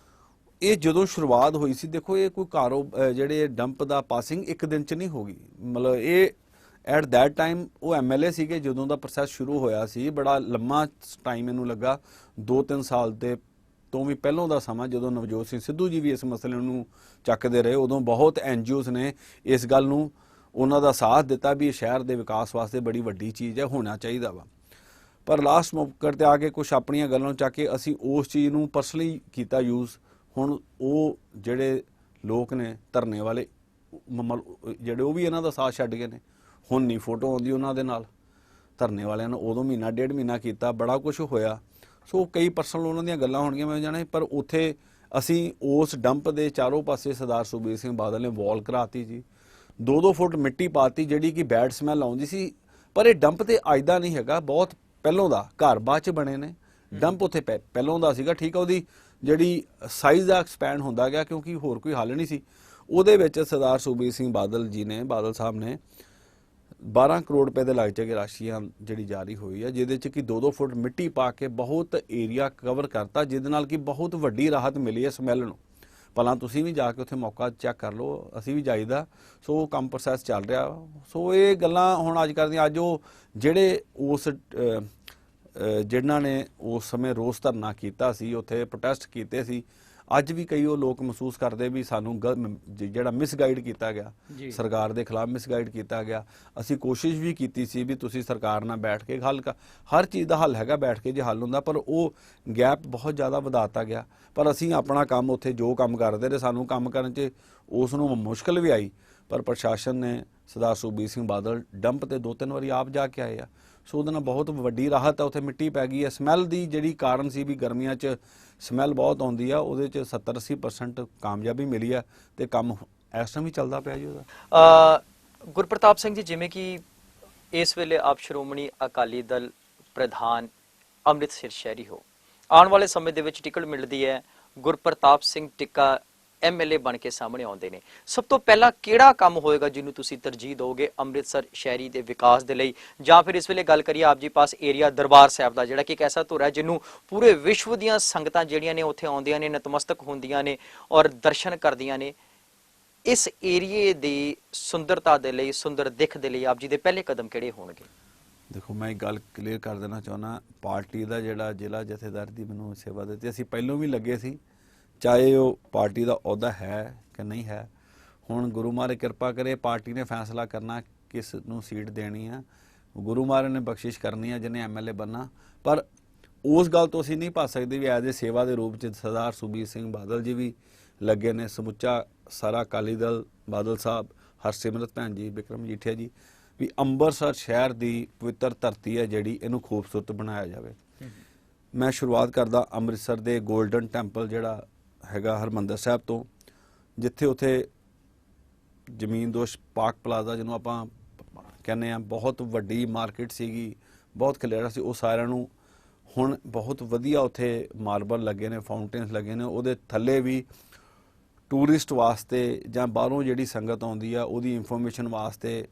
B: ਇਹ ਜਦੋਂ ਸ਼ੁਰੂਆਤ ਹੋਈ ਸੀ, ਦੇਖੋ ਇਹ ਕੋਈ ਜਿਹੜੇ ਡੰਪ ਦਾ ਪਾਸਿੰਗ ਇੱਕ ਦਿਨ 'ਚ ਨਹੀਂ ਹੋ ਗਈ। ਮਤਲਬ ਇਹ ਐਟ ਦੈਟ ਟਾਈਮ ਉਹ ਐਮਐਲਏ ਸੀਗੇ ਜਦੋਂ ਦਾ ਪ੍ਰੋਸੈਸ ਸ਼ੁਰੂ ਹੋਇਆ ਸੀ। ਬੜਾ ਲੰਮਾ ਟਾਈਮ ਇਹਨੂੰ ਲੱਗਾ, 2-3 ਸਾਲ ਦੇ ਤੋਂ ਵੀ ਪਹਿਲਾਂ ਦਾ ਸਮਾਂ, ਜਦੋਂ ਨਵਜੋਤ ਸਿੰਘ ਸਿੱਧੂ ਜੀ ਵੀ ਇਸ ਮਸਲੇ ਨੂੰ ਚੱਕਦੇ ਰਹੇ। ਉਦੋਂ ਬਹੁਤ ਐਨਜੀਓਜ਼ ਨੇ ਇਸ ਗੱਲ ਨੂੰ ਉਹਨਾਂ ਦਾ ਸਾਥ ਦਿੱਤਾ ਵੀ ਇਹ ਸ਼ਹਿਰ ਦੇ ਵਿਕਾਸ ਵਾਸਤੇ ਬੜੀ ਵੱਡੀ ਚੀਜ਼ ਹੈ, ਹੋਣਾ ਚਾਹੀਦਾ ਵਾ। ਪਰ ਲਾਸਟ ਮੌਕੇ ਤੇ ਆ ਕੇ ਕੁਝ ਆਪਣੀਆਂ ਗੱਲਾਂ ਨੂੰ ਚੱਕ ਕੇ ਅਸੀਂ ਉਸ ਚੀਜ਼ ਨੂੰ ਪਰਸਨਲੀ ਕੀਤਾ ਯੂਜ਼। ਹੁਣ ਉਹ ਜਿਹੜੇ ਲੋਕ ਨੇ ਧਰਨੇ ਵਾਲੇ ਜਿਹੜੇ, ਉਹ ਵੀ ਇਹਨਾਂ ਦਾ ਸਾਥ ਛੱਡ ਗਏ ਨੇ। ਹੁਣ ਨਹੀਂ ਫੋਟੋ ਆਉਂਦੀ ਉਹਨਾਂ ਦੇ ਨਾਲ ਧਰਨੇ ਵਾਲਿਆਂ ਨੂੰ। ਉਦੋਂ ਮਹੀਨਾ ਡੇਢ ਮਹੀਨਾ ਕੀਤਾ, ਬੜਾ ਕੁਝ ਹੋਇਆ। ਸੋ ਕਈ ਪਰਸਨਲ ਉਹਨਾਂ ਦੀਆਂ ਗੱਲਾਂ ਹੋਣਗੀਆਂ ਮੈਂ ਜਾਣੇ, ਪਰ ਉੱਥੇ ਅਸੀਂ ਉਸ ਡੰਪ ਦੇ ਚਾਰੋਂ ਪਾਸੇ ਸਰਦਾਰ ਸੁਖਬੀਰ ਸਿੰਘ ਬਾਦਲ ਨੇ ਵਾਲ ਕਰਾਤੀ ਜੀ, 2-2 ਫੁੱਟ ਮਿੱਟੀ ਪਾਤੀ ਜਿਹੜੀ ਕਿ ਬੈਡ ਸਮੈਲ ਆਉਂਦੀ ਸੀ। ਪਰ ਇਹ ਡੰਪ ਤੇ ਅੱਜ ਦਾ ਨਹੀਂ ਹੈਗਾ, ਬਹੁਤ ਪਹਿਲੋਂ ਦਾ। ਘਰ ਬਾਅਦ ਚ ਬਣੇ ਨੇ, ਡੰਪ ਉੱਥੇ ਪਹਿਲੋਂ ਦਾ ਸੀਗਾ। ਠੀਕ ਆ, ਉਹਦੀ ਜਿਹੜੀ ਸਾਈਜ਼ ਦਾ ਐਕਸਪੈਂਡ ਹੁੰਦਾ ਗਿਆ ਕਿਉਂਕਿ ਹੋਰ ਕੋਈ ਹੱਲ ਨਹੀਂ ਸੀ। ਉਹਦੇ ਵਿੱਚ ਸਰਦਾਰ ਸੁਖਬੀਰ ਸਿੰਘ ਬਾਦਲ ਜੀ ਨੇ, ਬਾਦਲ ਸਾਹਿਬ ਨੇ 12 ਕਰੋੜ ਰੁਪਏ ਦੇ ਲਾਗਚੇ ਦੀ ਰਾਸ਼ੀਆਂ ਜਿਹੜੀ ਜਾਰੀ ਹੋਈ ਹੈ, ਜਿਹਦੇ 'ਚ ਕਿ 2-2 ਫੁੱਟ ਮਿੱਟੀ ਪਾ ਕੇ ਬਹੁਤ ਏਰੀਆ ਕਵਰ ਕਰਤਾ, ਜਿਹਦੇ ਨਾਲ ਕਿ ਬਹੁਤ ਵੱਡੀ ਰਾਹਤ ਮਿਲੀ ਹੈ ਸਮੈਲ ਨੂੰ। ਭਲਾ ਤੁਸੀਂ ਵੀ ਜਾ ਕੇ ਉੱਥੇ ਮੌਕਾ ਚੈੱਕ ਕਰ ਲਓ, ਅਸੀਂ ਵੀ ਜਾਈਦਾ। ਸੋ ਉਹ ਕੰਮ ਪ੍ਰੋਸੈਸ ਚੱਲ ਰਿਹਾ। ਸੋ ਇਹ ਗੱਲਾਂ ਹੁਣ ਅੱਜ ਕਰਦੀਆਂ। ਅੱਜ ਉਹ ਜਿਹੜੇ ਉਸ ਜਿਨ੍ਹਾਂ ਨੇ ਉਸ ਸਮੇਂ ਰੋਸ ਧਰਨਾ ਕੀਤਾ ਸੀ, ਉੱਥੇ ਪ੍ਰੋਟੈਸਟ ਕੀਤੇ ਸੀ, ਅੱਜ ਵੀ ਕਈ ਉਹ ਲੋਕ ਮਹਿਸੂਸ ਕਰਦੇ ਵੀ ਸਾਨੂੰ ਜਿਹੜਾ ਮਿਸਗਾਈਡ ਕੀਤਾ ਗਿਆ, ਸਰਕਾਰ ਦੇ ਖਿਲਾਫ ਮਿਸਗਾਈਡ ਕੀਤਾ ਗਿਆ। ਅਸੀਂ ਕੋਸ਼ਿਸ਼ ਵੀ ਕੀਤੀ ਸੀ ਵੀ ਤੁਸੀਂ ਸਰਕਾਰ ਨਾਲ ਬੈਠ ਕੇ ਹਰ ਚੀਜ਼ ਦਾ ਹੱਲ ਹੈਗਾ, ਬੈਠ ਕੇ ਜੇ ਹੱਲ ਹੁੰਦਾ, ਪਰ ਉਹ ਗੈਪ ਬਹੁਤ ਜ਼ਿਆਦਾ ਵਧਾਤਾ ਗਿਆ। ਪਰ ਅਸੀਂ ਆਪਣਾ ਕੰਮ ਉੱਥੇ ਜੋ ਕੰਮ ਕਰਦੇ ਰਹੇ, ਸਾਨੂੰ ਕੰਮ ਕਰਨ 'ਚ ਉਸ ਨੂੰ ਮੁਸ਼ਕਲ ਵੀ ਆਈ, ਪਰ ਪ੍ਰਸ਼ਾਸਨ ਨੇ ਸਰਦਾਰ ਸੁਖਬੀਰ ਸਿੰਘ ਬਾਦਲ ਡੰਪ ਤੇ 2-3 ਵਾਰੀ ਆਪ ਜਾ ਕੇ ਆਏ ਆ। ਸੋ ਉਹਦੇ ਨਾਲ ਬਹੁਤ ਵੱਡੀ ਰਾਹਤ ਆ। ਉੱਥੇ ਮਿੱਟੀ ਪੈ ਗਈ ਹੈ। ਸਮੈਲ ਦੀ ਜਿਹੜੀ ਕਾਰਨ ਸੀ ਵੀ ਗਰਮੀਆਂ 'ਚ ਸਮੈਲ ਬਹੁਤ ਆਉਂਦੀ ਆ, ਉਹਦੇ 'ਚ 70-80% ਕਾਮਯਾਬੀ ਮਿਲੀ ਆ ਤੇ ਕੰਮ ਇਸ ਟਾਈਮ ਵੀ ਚੱਲਦਾ ਪਿਆ ਜੀ ਉਹਦਾ।
A: ਗੁਰਪ੍ਰਤਾਪ ਸਿੰਘ ਜੀ, ਜਿਵੇਂ ਕਿ ਇਸ ਵੇਲੇ ਆਪ ਸ਼੍ਰੋਮਣੀ ਅਕਾਲੀ ਦਲ ਪ੍ਰਧਾਨ ਅੰਮ੍ਰਿਤਸਰ ਸ਼ਹਿਰੀ ਹੋ, ਆਉਣ ਵਾਲੇ ਸਮੇਂ ਦੇ ਵਿੱਚ ਟਿਕਟ ਮਿਲਦੀ ਹੈ, ਗੁਰਪ੍ਰਤਾਪ ਸਿੰਘ ਟਿੱਕਾ MLA ਬਣ ਕੇ ਸਾਹਮਣੇ ਆਉਂਦੇ ਨੇ, ਸਭ ਤੋਂ ਪਹਿਲਾਂ ਕਿਹੜਾ ਕੰਮ ਹੋਏਗਾ ਜਿਹਨੂੰ ਤੁਸੀਂ ਤਰਜੀਹ ਦਿਓਗੇ ਅੰਮ੍ਰਿਤਸਰ ਸ਼ਹਿਰੀ ਦੇ ਵਿਕਾਸ ਦੇ ਲਈ? ਜਾਂ ਫਿਰ ਇਸ ਵੇਲੇ ਗੱਲ ਕਰੀਏ ਆਪ ਜੀ ਪਾਸ ਏਰੀਆ ਦਰਬਾਰ ਸਾਹਿਬ ਦਾ, ਜਿਹੜਾ ਕਿ ਇੱਕ ਐਸਾ ਧੁਰ ਹੈ ਜਿਹਨੂੰ ਪੂਰੇ ਵਿਸ਼ਵ ਦੀਆਂ ਸੰਗਤਾਂ ਜਿਹੜੀਆਂ ਨੇ ਉੱਥੇ ਆਉਂਦੀਆਂ ਨੇ, ਨਤਮਸਤਕ ਹੁੰਦੀਆਂ ਨੇ ਔਰ ਦਰਸ਼ਨ ਕਰਦੀਆਂ ਨੇ। ਇਸ ਏਰੀਏ ਦੀ ਸੁੰਦਰਤਾ ਦੇ ਲਈ, ਸੁੰਦਰ ਦਿੱਖ ਦੇ ਲਈ ਆਪ ਜੀ ਦੇ ਪਹਿਲੇ ਕਦਮ ਕਿਹੜੇ ਹੋਣਗੇ?
B: ਦੇਖੋ, ਮੈਂ ਇੱਕ ਗੱਲ ਕਲੀਅਰ ਕਰ ਦੇਣਾ ਚਾਹੁੰਦਾ, ਪਾਰਟੀ ਦਾ ਜਿਹੜਾ ਜ਼ਿਲ੍ਹਾ ਜਥੇਦਾਰ ਦੀ ਮੈਨੂੰ ਸੇਵਾ ਦਿੱਤੀ, ਅਸੀਂ ਪਹਿਲੋਂ ਵੀ ਲੱਗੇ ਸੀ, ਚਾਹੇ ਉਹ ਪਾਰਟੀ ਦਾ ਅਹੁਦਾ ਹੈ ਕਿ ਨਹੀਂ ਹੈ। ਹੁਣ ਗੁਰੂ ਮਹਾਰਾਜ ਕਿਰਪਾ ਕਰੇ, ਪਾਰਟੀ ਨੇ ਫੈਸਲਾ ਕਰਨਾ ਕਿਸ ਨੂੰ ਸੀਟ ਦੇਣੀ ਆ, ਗੁਰੂ ਮਹਾਰਾਜ ਨੇ ਬਖਸ਼ਿਸ਼ ਕਰਨੀ ਆ ਜਿਹਨੇ MLA ਬਣਨਾ। ਪਰ ਉਸ ਗੱਲ ਤੋਂ ਅਸੀਂ ਨਹੀਂ ਭੱਜ ਸਕਦੇ ਵੀ ਐਜ਼ ਏ ਸੇਵਾ ਦੇ ਰੂਪ 'ਚ ਸਰਦਾਰ ਸੁਖਬੀਰ ਸਿੰਘ ਬਾਦਲ ਜੀ ਵੀ ਲੱਗੇ ਨੇ, ਸਮੁੱਚਾ ਸਾਰਾ ਅਕਾਲੀ ਦਲ, ਬਾਦਲ ਸਾਹਿਬ, ਹਰਸਿਮਰਤ ਭੈਣ ਜੀ, ਬਿਕਰਮ ਮਜੀਠੀਆ ਜੀ, ਵੀ ਅੰਮ੍ਰਿਤਸਰ ਸ਼ਹਿਰ ਦੀ ਪਵਿੱਤਰ ਧਰਤੀ ਹੈ ਜਿਹੜੀ, ਇਹਨੂੰ ਖੂਬਸੂਰਤ ਬਣਾਇਆ ਜਾਵੇ। ਮੈਂ ਸ਼ੁਰੂਆਤ ਕਰਦਾ ਅੰਮ੍ਰਿਤਸਰ ਦੇ ਗੋਲਡਨ ਟੈਂਪਲ ਜਿਹੜਾ ਹੈਗਾ ਹਰਿਮੰਦਰ ਸਾਹਿਬ ਤੋਂ, ਜਿੱਥੇ ਉੱਥੇ ਜ਼ਮੀਨਦੋਸ਼ ਪਾਕ ਪਲਾਜ਼ਾ ਜਿਹਨੂੰ ਆਪਾਂ ਕਹਿੰਦੇ ਆ, ਬਹੁਤ ਵੱਡੀ ਮਾਰਕੀਟ ਸੀਗੀ, ਬਹੁਤ ਖਲੇਰਾ ਸੀ, ਉਹ ਸਾਰਿਆਂ ਨੂੰ ਹੁਣ ਬਹੁਤ ਵਧੀਆ ਉੱਥੇ ਮਾਰਬਲ ਲੱਗੇ ਨੇ, ਫਾਊਂਟੇਨਸ ਲੱਗੇ ਨੇ। ਉਹਦੇ ਥੱਲੇ ਵੀ ਟੂਰਿਸਟ ਵਾਸਤੇ ਜਾਂ ਬਾਹਰੋਂ ਜਿਹੜੀ ਸੰਗਤ ਆਉਂਦੀ ਆ ਉਹਦੀ ਇਨਫੋਰਮੇਸ਼ਨ ਵਾਸਤੇ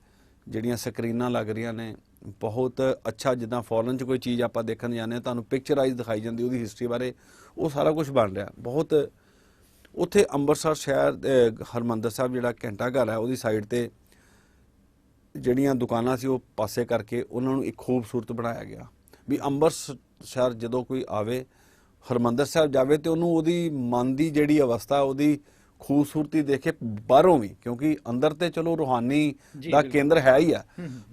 B: ਜਿਹੜੀਆਂ ਸਕਰੀਨਾਂ ਲੱਗ ਰਹੀਆਂ ਨੇ, ਬਹੁਤ ਅੱਛਾ। ਜਿੱਦਾਂ ਫੋਰਨ 'ਚ ਕੋਈ ਚੀਜ਼ ਆਪਾਂ ਦੇਖਣ ਜਾਂਦੇ ਹਾਂ, ਤੁਹਾਨੂੰ ਪਿਕਚਰਾਈਜ਼ ਦਿਖਾਈ ਜਾਂਦੀ ਉਹਦੀ ਹਿਸਟਰੀ ਬਾਰੇ, ਉਹ ਸਾਰਾ ਕੁਝ ਬਣ ਰਿਹਾ ਬਹੁਤ। ਉੱਥੇ ਅੰਮ੍ਰਿਤਸਰ ਸ਼ਹਿਰ ਹਰਿਮੰਦਰ ਸਾਹਿਬ ਜਿਹੜਾ ਘੰਟਾ ਘਰ ਹੈ, ਉਹਦੀ ਸਾਈਡ ਤੇ ਜਿਹੜੀਆਂ ਦੁਕਾਨਾਂ ਸੀ ਉਹ ਪਾਸੇ ਕਰਕੇ ਉਹਨਾਂ ਨੂੰ ਇੱਕ ਖੂਬਸੂਰਤ ਬਣਾਇਆ ਗਿਆ ਵੀ ਅੰਮ੍ਰਿਤਸਰ ਸ਼ਹਿਰ ਜਦੋਂ ਕੋਈ ਆਵੇ, ਹਰਿਮੰਦਰ ਸਾਹਿਬ ਜਾਵੇ, ਤੇ ਉਹਨੂੰ ਉਹਦੀ ਮਨ ਦੀ ਜਿਹੜੀ ਅਵਸਥਾ, ਉਹਦੀ ਖੂਬਸੂਰਤੀ ਦੇਖੇ ਬਾਹਰੋਂ ਵੀ, ਕਿਉਂਕਿ ਅੰਦਰ ਤੇ ਚਲੋ ਰੂਹਾਨੀ ਦਾ ਕੇਂਦਰ ਹੈ ਹੀ ਆ,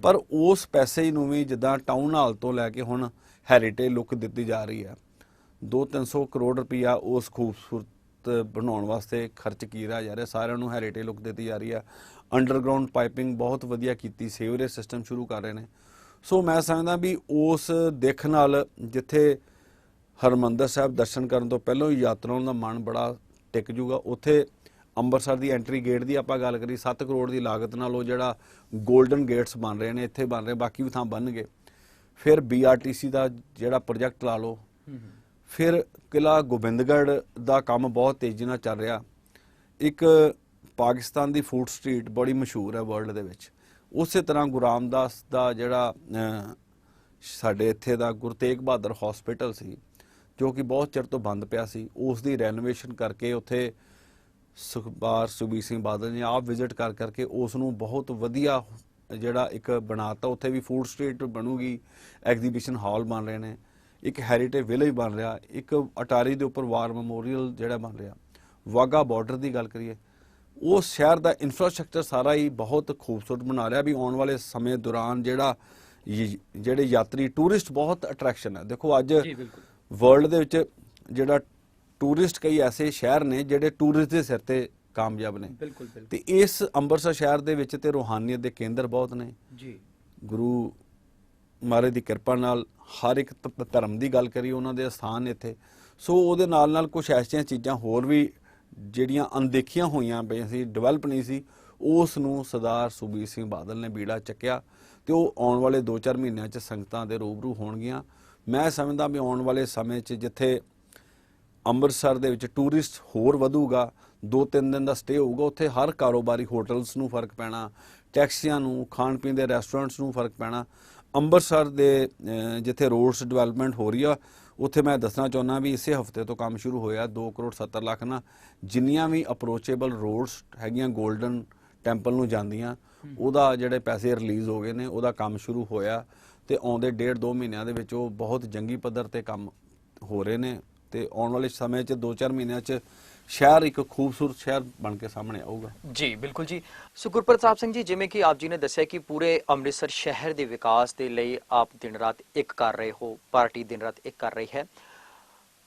B: ਪਰ ਉਸ ਪੈਸੇ ਨੂੰ ਵੀ ਜਿੱਦਾਂ ਟਾਊਨ ਹਾਲ ਤੋਂ ਲੈ ਕੇ ਹੁਣ ਹੈਰੀਟੇਜ ਲੁੱਕ ਦਿੱਤੀ ਜਾ ਰਹੀ ਹੈ। 200-300 ਕਰੋੜ ਰੁਪਈਆ ਉਸ ਖੂਬਸੂਰਤ ਬਣਾਉਣ ਵਾਸਤੇ ਖਰਚ ਕੀਤਾ ਜਾ ਰਿਹਾ, ਸਾਰਿਆਂ ਨੂੰ ਹੈਰੀਟੇਜ ਲੁੱਕ ਦਿੱਤੀ ਜਾ ਰਹੀ ਹੈ। ਅੰਡਰਗਰਾਉਂਡ ਪਾਈਪਿੰਗ ਬਹੁਤ ਵਧੀਆ ਕੀਤੀ, ਸੀਵਰੇਜ ਸਿਸਟਮ ਸ਼ੁਰੂ ਕਰ ਰਹੇ ਨੇ। ਸੋ ਮੈਂ ਸਮਝਦਾ ਵੀ ਉਸ ਦੇਖ ਨਾਲ ਜਿੱਥੇ ਹਰਿਮੰਦਰ ਸਾਹਿਬ ਦਰਸ਼ਨ ਕਰਨ ਤੋਂ ਪਹਿਲਾਂ ਹੀ ਯਾਤਰਾਵਾਂ ਦਾ ਮਨ ਬੜਾ ਟਿਕ ਜੂਗਾ। ਉੱਥੇ ਅੰਮ੍ਰਿਤਸਰ ਦੀ ਐਂਟਰੀ ਗੇਟ ਦੀ ਆਪਾਂ ਗੱਲ ਕਰੀ, 7 ਕਰੋੜ ਦੀ ਲਾਗਤ ਨਾਲ ਉਹ ਜਿਹੜਾ ਗੋਲਡਨ ਗੇਟਸ ਬਣ ਰਹੇ ਨੇ, ਇੱਥੇ ਬਣ ਰਹੇ, ਬਾਕੀ ਵੀ ਥਾਂ ਬਣਨਗੇ। ਫਿਰ BRTC ਦਾ ਜਿਹੜਾ ਪ੍ਰੋਜੈਕਟ ਲਾ ਲਓ, ਫਿਰ ਕਿਲ੍ਹਾ ਗੋਬਿੰਦਗੜ੍ਹ ਦਾ ਕੰਮ ਬਹੁਤ ਤੇਜ਼ੀ ਨਾਲ ਚੱਲ ਰਿਹਾ। ਇੱਕ ਪਾਕਿਸਤਾਨ ਦੀ ਫੂਡ ਸਟਰੀਟ ਬੜੀ ਮਸ਼ਹੂਰ ਹੈ ਵਰਲਡ ਦੇ ਵਿੱਚ, ਉਸੇ ਤਰ੍ਹਾਂ ਗੁਰੂ ਰਾਮਦਾਸ ਦਾ ਜਿਹੜਾ ਸਾਡੇ ਇੱਥੇ ਦਾ ਗੁਰੂ ਤੇਗ ਬਹਾਦਰ ਹਸਪੀਟਲ ਸੀ, ਜੋ ਕਿ ਬਹੁਤ ਚਿਰ ਤੋਂ ਬੰਦ ਪਿਆ ਸੀ, ਉਸ ਦੀ ਰੈਨੋਵੇਸ਼ਨ ਕਰਕੇ ਉੱਥੇ ਸੁਖਬੀਰ ਸਿੰਘ ਬਾਦਲ ਨੇ ਆਪ ਵਿਜ਼ਿਟ ਕਰਕੇ ਉਸ ਨੂੰ ਬਹੁਤ ਵਧੀਆ ਜਿਹੜਾ ਇੱਕ ਬਣਾਤਾ। ਉੱਥੇ ਵੀ ਫੂਡ ਸਟਰੀਟ ਬਣੂਗੀ, ਐਗਜ਼ੀਬਿਸ਼ਨ ਹਾਲ ਬਣ ਰਹੇ ਨੇ, ਇੱਕ ਹੈਰੀਟੇਜ ਵਿਲੇਜ ਬਣ ਰਿਹਾ, ਇੱਕ ਅਟਾਰੀ ਦੇ ਉੱਪਰ ਵਾਰ ਮੈਮੋਰੀਅਲ ਜਿਹੜਾ ਬਣ ਰਿਹਾ। ਵਾਹਗਾ ਬਾਰਡਰ ਦੀ ਗੱਲ ਕਰੀਏ, ਉਸ ਸ਼ਹਿਰ ਦਾ ਇਨਫਰਾਸਟ੍ਰਕਚਰ ਸਾਰਾ ਹੀ ਬਹੁਤ ਖੂਬਸੂਰਤ ਬਣਾ ਰਿਹਾ ਵੀ ਆਉਣ ਵਾਲੇ ਸਮੇਂ ਦੌਰਾਨ ਜਿਹੜੇ ਯਾਤਰੀ ਟੂਰਿਸਟ ਬਹੁਤ ਅਟਰੈਕਸ਼ਨ ਹੈ। ਦੇਖੋ ਅੱਜ ਵਰਲਡ ਦੇ ਵਿੱਚ ਜਿਹੜਾ ਟੂਰਿਸਟ, ਕਈ ਐਸੇ ਸ਼ਹਿਰ ਨੇ ਜਿਹੜੇ ਟੂਰਿਸਟ ਦੇ ਸਿਰ ਤੇ ਕਾਮਯਾਬ ਨੇ, ਤੇ ਇਸ ਅੰਮ੍ਰਿਤਸਰ ਸ਼ਹਿਰ ਦੇ ਵਿੱਚ ਤੇ ਰੂਹਾਨੀਅਤ ਦੇ ਕੇਂਦਰ ਬਹੁਤ ਨੇ ਜੀ। ਗੁਰੂ ਮਹਾਰਾਜ ਦੀ ਕਿਰਪਾ ਨਾਲ ਹਰ ਇੱਕ ਧਰਮ ਦੀ ਗੱਲ ਕਰੀ, ਉਹਨਾਂ ਦੇ ਸਥਾਨ ਇੱਥੇ। ਸੋ ਉਹਦੇ ਨਾਲ ਕੁਝ ਐਸੀਆਂ ਚੀਜ਼ਾਂ ਹੋਰ ਵੀ ਜਿਹੜੀਆਂ ਅਣਦੇਖੀਆਂ ਹੋਈਆਂ ਪਈਆਂ ਸੀ, ਡਿਵੈਲਪ ਨਹੀਂ ਸੀ, ਉਸ ਨੂੰ ਸਰਦਾਰ ਸੁਖਬੀਰ ਸਿੰਘ ਬਾਦਲ ਨੇ ਬੀੜਾ ਚੱਕਿਆ ਤੇ ਉਹ ਆਉਣ ਵਾਲੇ 2-4 ਮਹੀਨਿਆਂ 'ਚ ਸੰਗਤਾਂ ਦੇ ਰੂਬਰੂ ਹੋਣਗੀਆਂ। ਮੈਂ ਸਮਝਦਾ ਵੀ ਆਉਣ ਵਾਲੇ ਸਮੇਂ 'ਚ ਜਿੱਥੇ ਅੰਮ੍ਰਿਤਸਰ ਦੇ ਵਿੱਚ ਟੂਰਿਸਟ ਹੋਰ ਵਧੂਗਾ, 2-3 ਦਿਨ ਦਾ ਸਟੇ ਹੋਊਗਾ, ਉੱਥੇ ਹਰ ਕਾਰੋਬਾਰੀ ਹੋਟਲਸ ਨੂੰ ਫਰਕ ਪੈਣਾ, ਟੈਕਸੀਆਂ ਨੂੰ, ਖਾਣ ਪੀਣ ਦੇ ਰੈਸਟੋਰੈਂਟਸ ਨੂੰ ਫਰਕ ਪੈਣਾ। ਅੰਮ੍ਰਿਤਸਰ ਦੇ ਜਿੱਥੇ ਰੋਡਸ ਡਿਵੈਲਪਮੈਂਟ ਹੋ ਰਹੀ ਆ ਉੱਥੇ ਮੈਂ ਦੱਸਣਾ ਚਾਹੁੰਦਾ ਵੀ ਇਸੇ ਹਫਤੇ ਤੋਂ ਕੰਮ ਸ਼ੁਰੂ ਹੋਇਆ 2 ਕਰੋੜ 70 ਲੱਖ ਨਾਲ ਜਿੰਨੀਆਂ ਵੀ ਅਪਰੋਚੇਬਲ ਰੋਡਸ ਹੈਗੀਆਂ 골ਡਨ ਟੈਂਪਲ ਨੂੰ ਜਾਂਦੀਆਂ ਉਹਦਾ ਜਿਹੜੇ ਪੈਸੇ ਰਿਲੀਜ਼ ਹੋ ਗਏ ਨੇ ਉਹਦਾ ਕੰਮ ਸ਼ੁਰੂ ਹੋਇਆ ਤੇ ਆਉਂਦੇ 1.5-2 ਮਹੀਨਿਆਂ ਦੇ ਵਿੱਚ ਉਹ ਬਹੁਤ ਜੰਗੀ ਪੱਧਰ ਤੇ ਕੰਮ ਹੋ ਰਹੇ ਨੇ ਤੇ ਆਉਣ ਵਾਲੇ ਸਮੇਂ 'ਚ 2-4 ਮਹੀਨਿਆਂ 'ਚ ਸ਼ਹਿਰ ਇੱਕ ਖੂਬਸੂਰਤ ਸ਼ਹਿਰ ਬਣ ਕੇ ਸਾਹਮਣੇ ਆਊਗਾ।
A: ਜੀ ਬਿਲਕੁਲ ਜੀ। ਸੋ ਗੁਰਪ੍ਰਤਾਪ ਸਿੰਘ ਜੀ, ਜਿਵੇਂ ਕਿ ਆਪ ਜੀ ਨੇ ਦੱਸਿਆ ਕਿ ਪੂਰੇ ਅੰਮ੍ਰਿਤਸਰ ਸ਼ਹਿਰ ਦੇ ਵਿਕਾਸ ਦੇ ਲਈ ਆਪ ਦਿਨ ਰਾਤ ਇੱਕ ਕਰ ਰਹੇ ਹੋ, ਪਾਰਟੀ ਦਿਨ ਰਾਤ ਇੱਕ ਕਰ ਰਹੀ ਹੈ।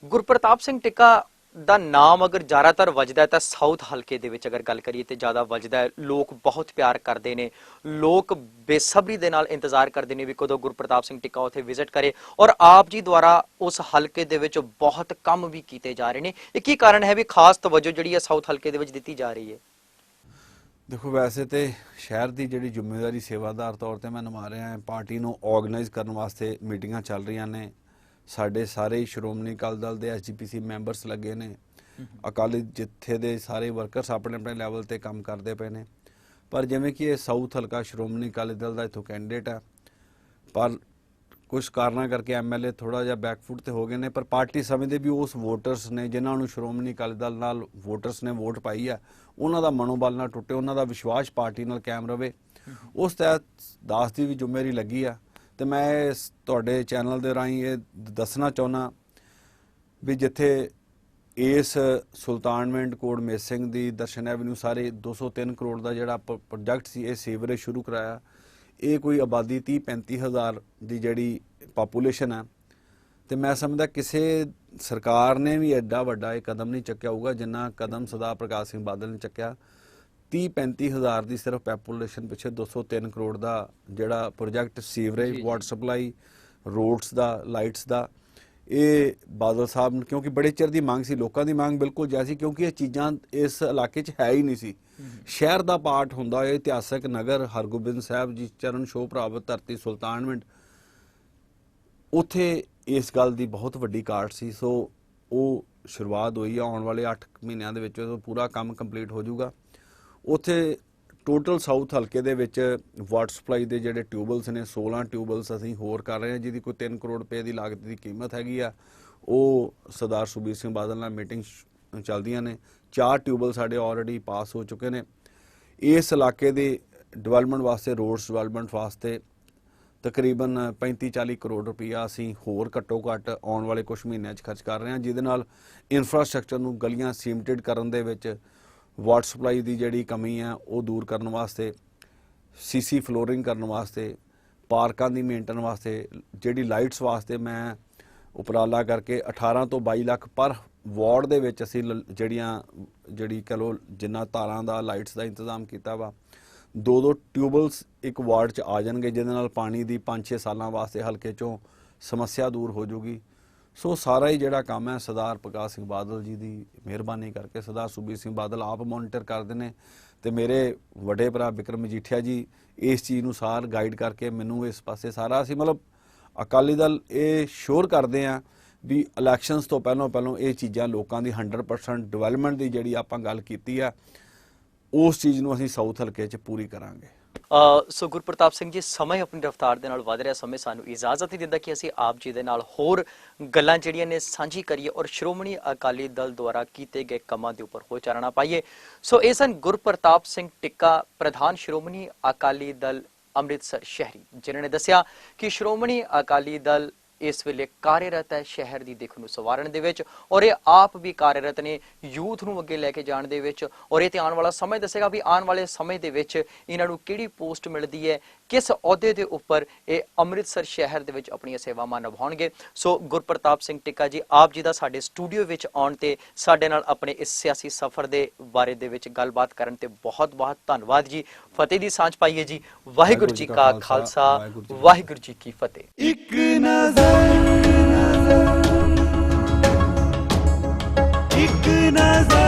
A: ਗੁਰਪ੍ਰਤਾਪ ਸਿੰਘ ਟਿੱਕਾ ਦਾ ਨਾਮ ਅਗਰ ਜ਼ਿਆਦਾਤਰ ਵੱਜਦਾ ਹੈ ਤਾਂ ਸਾਊਥ ਹਲਕੇ ਦੇ ਵਿੱਚ ਅਗਰ ਗੱਲ ਕਰੀਏ ਤੇ ਜ਼ਿਆਦਾ ਵੱਜਦਾ ਹੈ। ਲੋਕ ਬਹੁਤ ਪਿਆਰ ਕਰਦੇ ਨੇ, ਲੋਕ ਬੇਸਬਰੀ ਦੇ ਨਾਲ ਇੰਤਜ਼ਾਰ ਕਰਦੇ ਨੇ ਵੀ ਕਦੋਂ ਗੁਰਪ੍ਰਤਾਪ ਸਿੰਘ ਟਿੱਕਾ ਉੱਥੇ ਵਿਜ਼ਿਟ ਕਰੇ ਔਰ ਆਪ ਜੀ ਦੁਆਰਾ ਉਸ ਹਲਕੇ ਦੇ ਵਿੱਚ ਬਹੁਤ ਕੰਮ ਵੀ ਕੀਤੇ ਜਾ ਰਹੇ ਨੇ। ਇਹ ਕੀ ਕਾਰਨ ਹੈ ਵੀ ਖਾਸ ਤਵੱਜੋ ਜਿਹੜੀ ਹੈ ਸਾਊਥ ਹਲਕੇ ਦੇ ਵਿੱਚ ਦਿੱਤੀ ਜਾ ਰਹੀ ਹੈ?
B: ਦੇਖੋ, ਵੈਸੇ ਤੇ ਸ਼ਹਿਰ ਦੀ ਜਿਹੜੀ ਜ਼ਿੰਮੇਵਾਰੀ ਸੇਵਾਦਾਰ ਤੌਰ ਤੇ ਮੈਂ ਨਿਭਾ ਰਿਹਾ ਹਾਂ। ਪਾਰਟੀ ਨੂੰ ਆਰਗੇਨਾਈਜ਼ ਕਰਨ ਵਾਸਤੇ ਮੀਟਿੰਗਾਂ ਚੱਲ ਰਹੀਆਂ ਨੇ। ਸਾਡੇ ਸਾਰੇ ਸ਼੍ਰੋਮਣੀ ਅਕਾਲੀ ਦਲ ਦੇ SGPC ਮੈਂਬਰਸ ਲੱਗੇ ਨੇ, ਅਕਾਲੀ ਜਥੇ ਦੇ ਸਾਰੇ ਵਰਕਰਸ ਆਪਣੇ ਆਪਣੇ ਲੈਵਲ ਤੇ ਕੰਮ ਕਰਦੇ ਪਏ ਨੇ। ਪਰ ਜਿਵੇਂ ਕਿ ਇਹ ਸਾਊਥ ਹਲਕਾ ਸ਼੍ਰੋਮਣੀ ਅਕਾਲੀ ਦਲ ਦਾ ਇੱਥੋਂ ਕੈਂਡੀਡੇਟ ਹੈ, ਪਰ ਕੁਝ ਕਾਰਨਾਂ ਕਰਕੇ MLA ਥੋੜਾ ਜਿਹਾ ਬੈਕਫੁੱਟ ਤੇ ਹੋ ਗਏ ਨੇ। ਪਰ ਪਾਰਟੀ ਸਮਝਦੇ ਵੀ ਉਸ ਵੋਟਰਸ ਨੇ ਜਿਨ੍ਹਾਂ ਨੂੰ ਸ਼੍ਰੋਮਣੀ ਅਕਾਲੀ ਦਲ ਨਾਲ ਵੋਟਰਸ ਨੇ ਵੋਟ ਪਾਈ ਆ, ਉਹਨਾਂ ਦਾ ਮਨੋਬਲ ਨਾ ਟੁੱਟੇ, ਉਹਨਾਂ ਦਾ ਵਿਸ਼ਵਾਸ ਪਾਰਟੀ ਨਾਲ ਕਾਇਮ ਰਵੇ। ਉਸ ਤਹਿਤ ਦਾਸ ਦੀ ਵੀ ਜ਼ਿੰਮੇਵਾਰੀ ਲੱਗੀ ਆ ਤੇ ਮੈਂ ਤੁਹਾਡੇ ਚੈਨਲ ਦੇ ਰਾਹੀਂ ਇਹ ਦੱਸਣਾ ਚਾਹੁੰਦਾ ਵੀ ਜਿੱਥੇ ਇਸ ਸੁਲਤਾਨਵਿੰਡ ਕੋਟ ਮੇਸਿੰਗ ਦੀ ਦਰਸ਼ਨ ਐਵਨਿਊ ਸਾਰੇ 203 ਕਰੋੜ ਦਾ ਜਿਹੜਾ ਪ੍ਰੋਜੈਕਟ ਸੀ, ਇਹ ਸੀਵਰੇਜ ਸ਼ੁਰੂ ਕਰਾਇਆ। ਇਹ ਕੋਈ ਆਬਾਦੀ 30-35 ਹਜ਼ਾਰ ਦੀ ਜਿਹੜੀ ਪਾਪੂਲੇਸ਼ਨ ਹੈ ਤੇ ਮੈਂ ਸਮਝਦਾ ਕਿਸੇ ਸਰਕਾਰ ਨੇ ਵੀ ਐਡਾ ਵੱਡਾ ਇਹ ਕਦਮ ਨਹੀਂ ਚੱਕਿਆ ਹੋਊਗਾ ਜਿੰਨਾ ਕਦਮ ਸਰਦਾਰ ਪ੍ਰਕਾਸ਼ ਸਿੰਘ ਬਾਦਲ ਨੇ ਚੱਕਿਆ। 30-35 ਹਜ਼ਾਰ ਦੀ ਸਿਰਫ ਪਾਪੂਲੇਸ਼ਨ ਪਿੱਛੇ 203 ਕਰੋੜ ਦਾ ਜਿਹੜਾ project sewerage, water supply, roads ਦਾ, ਲਾਈਟਸ ਦਾ, ਇਹ ਬਾਦਲ ਸਾਹਿਬ ਨੇ, ਕਿਉਂਕਿ ਬੜੇ ਚਿਰ ਦੀ ਮੰਗ ਸੀ, ਲੋਕਾਂ ਦੀ ਮੰਗ ਬਿਲਕੁਲ ਜੈਸੀ, ਕਿਉਂਕਿ ਇਹ ਚੀਜ਼ਾਂ ਇਸ ਇਲਾਕੇ 'ਚ ਹੈ ਹੀ ਨਹੀਂ ਸੀ। ਸ਼ਹਿਰ ਦਾ ਪਾਰਟ ਹੁੰਦਾ ਇਹ ਇਤਿਹਾਸਕ ਨਗਰ ਹਰਗੋਬਿੰਦ ਸਾਹਿਬ ਜੀ ਚਰਨ ਛੋਹ ਪ੍ਰਾਪਤ ਧਰਤੀ ਸੁਲਤਾਨਵਿੰਡ, ਉੱਥੇ ਇਸ ਗੱਲ ਦੀ ਬਹੁਤ ਵੱਡੀ ਘਾਟ ਸੀ। ਸੋ ਉਹ ਸ਼ੁਰੂਆਤ ਹੋਈ ਆ, ਆਉਣ ਵਾਲੇ 8 ਮਹੀਨਿਆਂ ਦੇ ਵਿੱਚ ਪੂਰਾ ਕੰਮ ਕੰਪਲੀਟ ਹੋ ਜਾਊਗਾ। ਉੱਥੇ ਟੋਟਲ ਸਾਊਥ ਹਲਕੇ ਦੇ ਵਿੱਚ ਵਾਟਰ ਸਪਲਾਈ ਦੇ ਜਿਹੜੇ ਟਿਊਬਲਸ ਨੇ 16 ਟਿਊਬਲਸ ਅਸੀਂ ਹੋਰ ਕਰ ਰਹੇ ਹਾਂ, ਜਿਹਦੀ ਕੋਈ 3 ਕਰੋੜ ਰੁਪਏ ਦੀ ਲਾਗਤ ਦੀ ਕੀਮਤ ਹੈਗੀ ਆ। ਉਹ ਸਰਦਾਰ ਸੁਖਬੀਰ ਸਿੰਘ ਬਾਦਲ ਨਾਲ ਮੀਟਿੰਗ ਚੱਲਦੀਆਂ ਨੇ। 4 ਟਿਊਬਲ ਸਾਡੇ ਆਲਰੇਡੀ ਪਾਸ ਹੋ ਚੁੱਕੇ ਨੇ। ਇਸ ਇਲਾਕੇ ਦੇ ਡਿਵੈਲਪਮੈਂਟ ਵਾਸਤੇ, ਰੋਡਸ ਡਿਵੈਲਪਮੈਂਟ ਵਾਸਤੇ ਤਕਰੀਬਨ 35-40 ਕਰੋੜ ਰੁਪਈਆ ਅਸੀਂ ਹੋਰ ਘੱਟੋ ਘੱਟ ਆਉਣ ਵਾਲੇ ਕੁਝ ਮਹੀਨਿਆਂ 'ਚ ਖਰਚ ਕਰ ਰਹੇ ਹਾਂ, ਜਿਹਦੇ ਨਾਲ ਇਨਫਰਾਸਟ੍ਰਕਚਰ ਨੂੰ, ਗਲੀਆਂ ਸੀਮਟਡ ਕਰਨ ਦੇ ਵਿੱਚ, ਵਾਟਰ ਸਪਲਾਈ ਦੀ ਜਿਹੜੀ ਕਮੀ ਹੈ ਉਹ ਦੂਰ ਕਰਨ ਵਾਸਤੇ, CC ਫਲੋਰਿੰਗ ਕਰਨ ਵਾਸਤੇ, ਪਾਰਕਾਂ ਦੀ ਮੇਨਟੇਨ ਵਾਸਤੇ, ਜਿਹੜੀ ਲਾਈਟਸ ਵਾਸਤੇ ਮੈਂ ਉਪਰਾਲਾ ਕਰਕੇ 18 ਤੋਂ 22 ਲੱਖ ਪਰ ਵਾਰਡ ਦੇ ਵਿੱਚ ਅਸੀਂ ਜਿਹੜੀ ਕਹ ਲਓ ਜਿੰਨਾ ਤਾਰਾਂ ਦਾ, ਲਾਈਟਸ ਦਾ ਇੰਤਜ਼ਾਮ ਕੀਤਾ ਵਾ। 2-2 ਟਿਊਬਲਸ ਇੱਕ ਵਾਰਡ 'ਚ ਆ ਜਾਣਗੇ, ਜਿਹਦੇ ਨਾਲ ਪਾਣੀ ਦੀ 5-6 ਸਾਲਾਂ ਵਾਸਤੇ ਹਲਕੇ 'ਚੋਂ ਸਮੱਸਿਆ ਦੂਰ ਹੋ ਜਾਊਗੀ। ਸੋ ਸਾਰਾ ਹੀ ਜਿਹੜਾ ਕੰਮ ਹੈ ਸਰਦਾਰ ਪ੍ਰਕਾਸ਼ ਸਿੰਘ ਬਾਦਲ ਜੀ ਦੀ ਮਿਹਰਬਾਨੀ ਕਰਕੇ ਸਰਦਾਰ ਸੁਖਬੀਰ ਸਿੰਘ ਬਾਦਲ ਆਪ ਮੋਨੀਟਰ ਕਰਦੇ ਨੇ ਤੇ ਮੇਰੇ ਵੱਡੇ ਭਰਾ ਬਿਕਰਮ ਮਜੀਠੀਆ ਜੀ ਇਸ ਚੀਜ਼ ਨੂੰ ਸਾਰ ਗਾਈਡ ਕਰਕੇ ਮੈਨੂੰ ਇਸ ਪਾਸੇ ਸਾਰਾ ਅਸੀਂ ਮਤਲਬ ਅਕਾਲੀ ਦਲ ਇਹ ਸ਼ੋਰ ਕਰਦੇ ਆ ਵੀ ਇਲੈਕਸ਼ਨਸ ਤੋਂ ਪਹਿਲਾਂ ਇਹ ਚੀਜ਼ਾਂ ਲੋਕਾਂ ਦੀ 100% ਡਿਵੈਲਪਮੈਂਟ ਦੀ ਜਿਹੜੀ ਆਪਾਂ ਗੱਲ ਕੀਤੀ ਆ ਉਸ ਚੀਜ਼ ਨੂੰ ਅਸੀਂ ਸਾਊਥ ਹਲਕੇ 'ਚ ਪੂਰੀ ਕਰਾਂਗੇ।
A: ਸੋ ਗੁਰਪ੍ਰਤਾਪ ਸਿੰਘ ਜੀ, ਸਮੇਂ ਆਪਣੀ ਰਫ਼ਤਾਰ ਦੇ ਨਾਲ ਵਧ ਰਿਹਾ, ਸਮੇਂ ਸਾਨੂੰ ਇਜਾਜ਼ਤ ਹੀ ਦਿੰਦਾ ਕਿ ਅਸੀਂ ਆਪ ਜੀ ਦੇ ਨਾਲ ਹੋਰ ਗੱਲਾਂ ਜਿਹੜੀਆਂ ਨੇ ਸਾਂਝੀ ਕਰੀਏ ਔਰ ਸ਼੍ਰੋਮਣੀ ਅਕਾਲੀ ਦਲ ਦੁਆਰਾ ਕੀਤੇ ਗਏ ਕੰਮਾਂ ਦੇ ਉੱਪਰ ਹੋ ਚਾਨਣਾ ਪਾਈਏ। ਸੋ ਇਹ ਸਨ ਗੁਰਪ੍ਰਤਾਪ ਸਿੰਘ ਟਿੱਕਾ, ਪ੍ਰਧਾਨ ਸ਼੍ਰੋਮਣੀ ਅਕਾਲੀ ਦਲ ਅੰਮ੍ਰਿਤਸਰ ਸ਼ਹਿਰੀ, ਜਿਨ੍ਹਾਂ ਨੇ ਦੱਸਿਆ ਕਿ ਸ਼੍ਰੋਮਣੀ ਅਕਾਲੀ ਦਲ ਇਸ ਵੇਲੇ ਕਾਰਜਰਤ ਹੈ ਸ਼ਹਿਰ ਦੀ ਦਿੱਖ ਨੂੰ ਸਵਾਰਨ ਦੇ ਵਿੱਚ ਔਰ ਇਹ ਆਪ ਵੀ ਕਾਰਜਰਤ ਨੇ ਯੂਥ ਨੂੰ ਅੱਗੇ ਲੈ ਕੇ ਜਾਣ ਦੇ ਵਿੱਚ ਔਰ ਇਹ ਤੇ ਆਉਣ ਵਾਲਾ ਸਮੇਂ ਦੱਸੇਗਾ ਵੀ ਆਉਣ ਵਾਲੇ ਸਮੇਂ ਦੇ ਵਿੱਚ ਇਹਨਾਂ ਨੂੰ ਕਿਹੜੀ ਪੋਸਟ ਮਿਲਦੀ ਹੈ, ਕਿਸ ਅਹੁਦੇ ਦੇ ਉੱਪਰ ਇਹ ਅੰਮ੍ਰਿਤਸਰ ਸ਼ਹਿਰ ਦੇ ਵਿੱਚ ਆਪਣੀਆਂ ਸੇਵਾਵਾਂ ਨਿਭਾਉਣਗੇ। ਸੋ ਗੁਰਪ੍ਰਤਾਪ ਸਿੰਘ ਟਿੱਕਾ ਜੀ, ਆਪ ਜੀ ਦਾ ਸਾਡੇ ਸਟੂਡੀਓ ਵਿੱਚ ਆਉਣ ਤੇ ਸਾਡੇ ਨਾਲ ਆਪਣੇ ਇਸ ਸਿਆਸੀ ਸਫ਼ਰ ਦੇ ਬਾਰੇ ਦੇ ਵਿੱਚ ਗੱਲਬਾਤ ਕਰਨ ਤੇ ਬਹੁਤ ਬਹੁਤ ਧੰਨਵਾਦ ਜੀ। ਫਤਿਹ ਦੀ ਸਾਂਝ ਪਾਈਏ ਜੀ। ਵਾਹਿਗੁਰੂ ਜੀ ਕਾ ਖਾਲਸਾ, ਵਾਹਿਗੁਰੂ ਜੀ ਕੀ ਫਤਿਹ।
C: ਇੱਕ ਨਜ਼ਰ, ਇੱਕ ਨਜ਼ਰ।